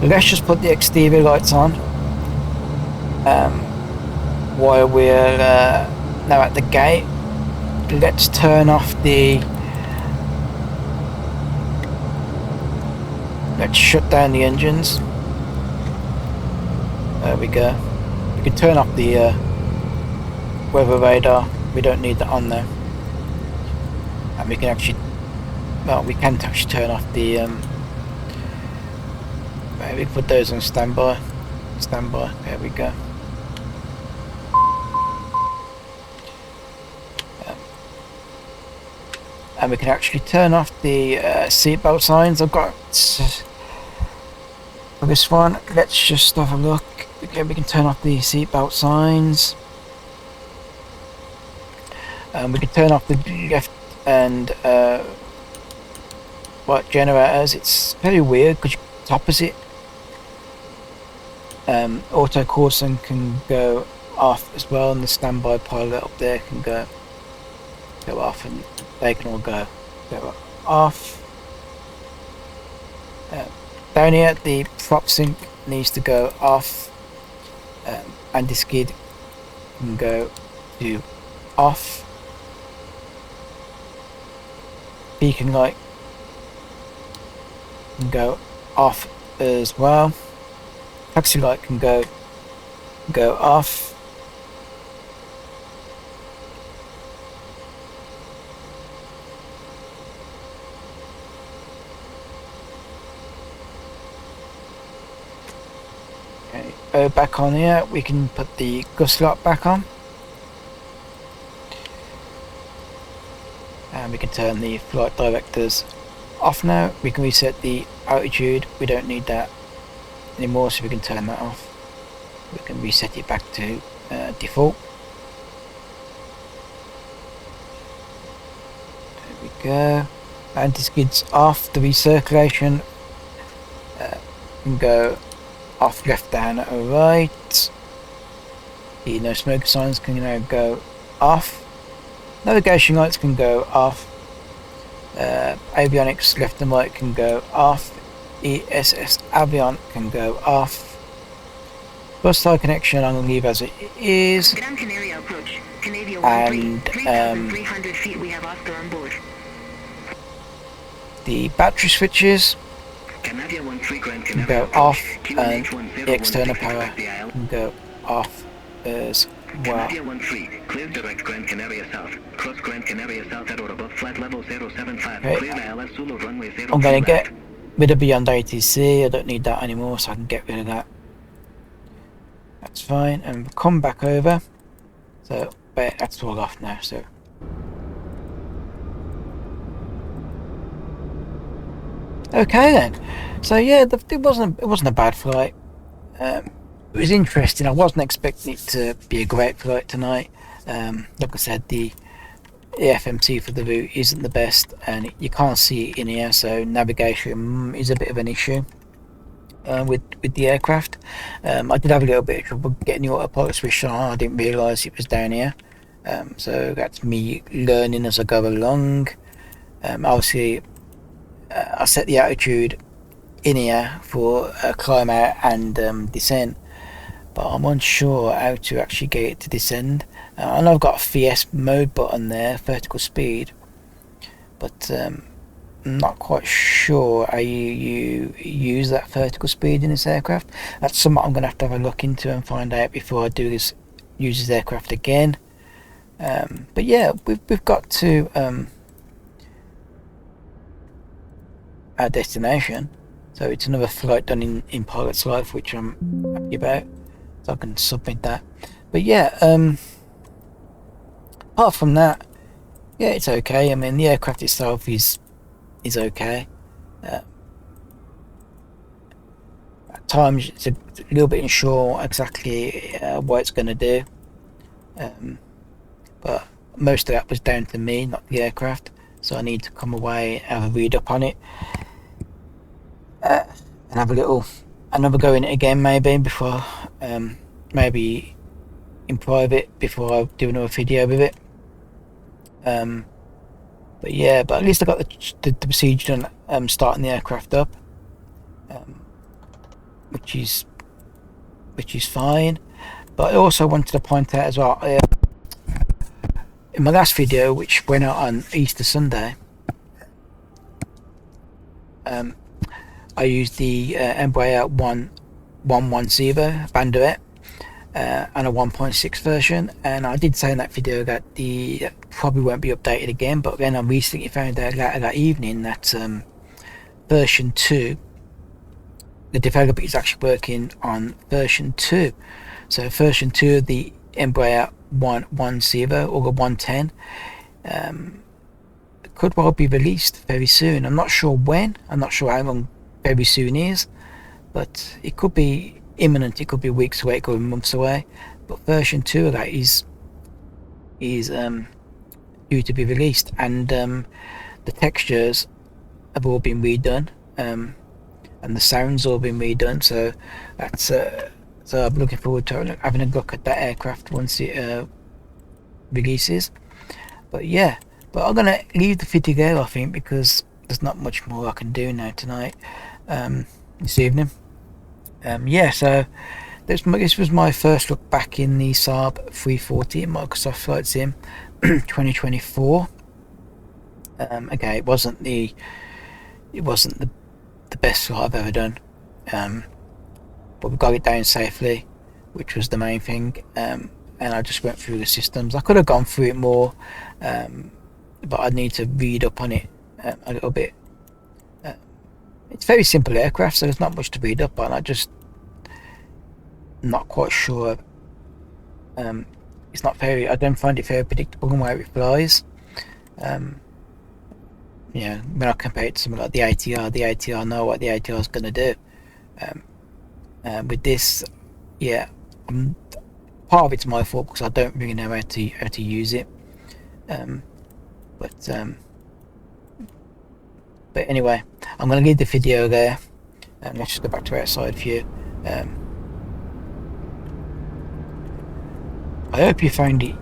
Let's just put the exterior lights on while we're now at the gate. Let's turn off the... Let's shut down the engines. There we go. We can turn off the weather radar. We don't need that on there. And we can actually... Well, we can actually turn off the... we can put those on standby. Standby. There we go. And we can actually turn off the seatbelt signs. I've got for this one. Let's just have a look. Okay, we can turn off the seatbelt signs. We can turn off the left and right generators. It's very weird because it's opposite. Auto caution can go off as well, and the standby pilot up there can go off, and they can all go off. Down here, the prop sync needs to go off, and the skid can go to off. Beacon light can go off as well. Taxi light can go off. Okay, back on here, we can put the gust lock back on. And we can turn the flight directors off now. We can reset the altitude. We don't need that anymore, so we can turn that off. We can reset it back to default. There we go. Anti-skids off. The recirculation can go off, left, down, or right. The no smoker signs can now go off. Navigation lights can go off. Avionics left and right can go off. ESS Avion can go off. Bus tie connection I'm going to leave as it is. Gran Canaria approach. Canadian 13, And 3,300 feet we have Oscar on board. the battery switches Canadian 13 Grand can Canaria go off, approach. and the external power the aisle. can go off as well. Canadian 13, clear direct Grand Canaria South. Cross Grand Canaria South at or above flight level 075. Okay. Clear ILS Zulu runway 03 I'm going to left. get rid of Beyond ATC. I don't need that anymore, so I can get rid of that. That's fine, and we'll come back over. So, but that's all off now. So, Okay then. So yeah, it wasn't a bad flight. It was interesting. I wasn't expecting it to be a great flight tonight. Like I said, the FMC for the route isn't the best, and you can't see it in here, so navigation is a bit of an issue with the aircraft. I did have a little bit of trouble getting the autopilot switched on. I didn't realise it was down here, so that's me learning as I go along. Obviously, I set the altitude in here for climb out and descent, but I'm unsure how to actually get it to descend. I know I've got a VS mode button there, vertical speed, but I'm not quite sure how you use that vertical speed in this aircraft. That's something I'm going to have a look into and find out before I do this, use this aircraft again. But yeah, we've got to our destination, so it's another flight done in pilot's life, which I'm happy about, so I can submit that. But yeah, apart from that, yeah, it's okay. I mean, the aircraft itself is okay. At times it's a little bit unsure exactly what it's going to do, but most of that was down to me, not the aircraft, so I need to come away and have a read up on it, and have another go in it again, maybe before, maybe in private before I do another video with it. But yeah, but at least I got the procedure done, starting the aircraft up, which is fine. But I also wanted to point out as well, in my last video, which went out on Easter Sunday, I used the Embraer 110 Banderet and a 1.6 version, and I did say in that video that the probably won't be updated again, but then I recently found out later that evening that version 2, the developer is actually working on version 2. So version 2 of the Embraer 110 or the 110 could well be released very soon. I'm not sure when, I'm not sure how long very soon is, but it could be imminent, it could be weeks away, it could be months away. But version 2 of that is due to be released, and the textures have all been redone, and the sounds all been redone, so that's so I'm looking forward to having a look at that aircraft once it releases. But yeah, but I'm gonna leave the video there, I think, because there's not much more I can do now tonight, this evening. Yeah, so this was my first look back in the Saab 340 Microsoft Flight Sim 2024. Okay, it wasn't the best flight I've ever done, but we got it down safely, which was the main thing. And I just went through the systems. I could have gone through it more, but I need to read up on it a little bit. It's very simple aircraft, so there's not much to read up on. I just not quite sure. It's not very. I don't find it very predictable in where it flies. Yeah, when I compare it to something like the ATR know what the ATR is going to do. With this, yeah, part of it's my fault because I don't really know how to use it. But anyway, I'm going to leave the video there, and let's just go back to outside view. I hope you found it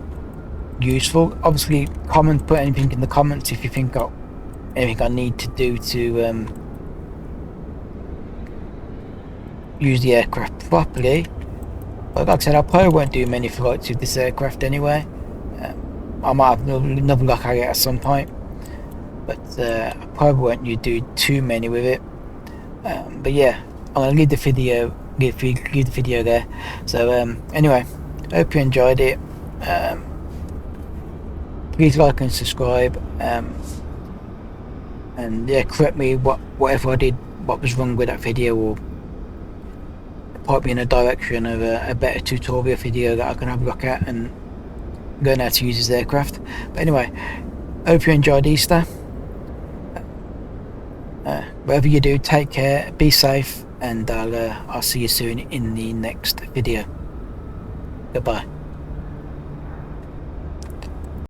useful. Obviously, put anything in the comments if you think got anything I need to do to use the aircraft properly. But like I said, I probably won't do many flights with this aircraft anyway. I might have another look at it at some point, but I probably won't do too many with it. But yeah, I'm gonna leave the video there. So anyway, hope you enjoyed it. Please like and subscribe, and yeah, correct me whatever I did, what was wrong with that video, or point me in a direction of a better tutorial video that I can have a look at and learn how to use this aircraft. But anyway, hope you enjoyed Easter. Whatever you do, take care, be safe, and I'll see you soon in the next video. Goodbye.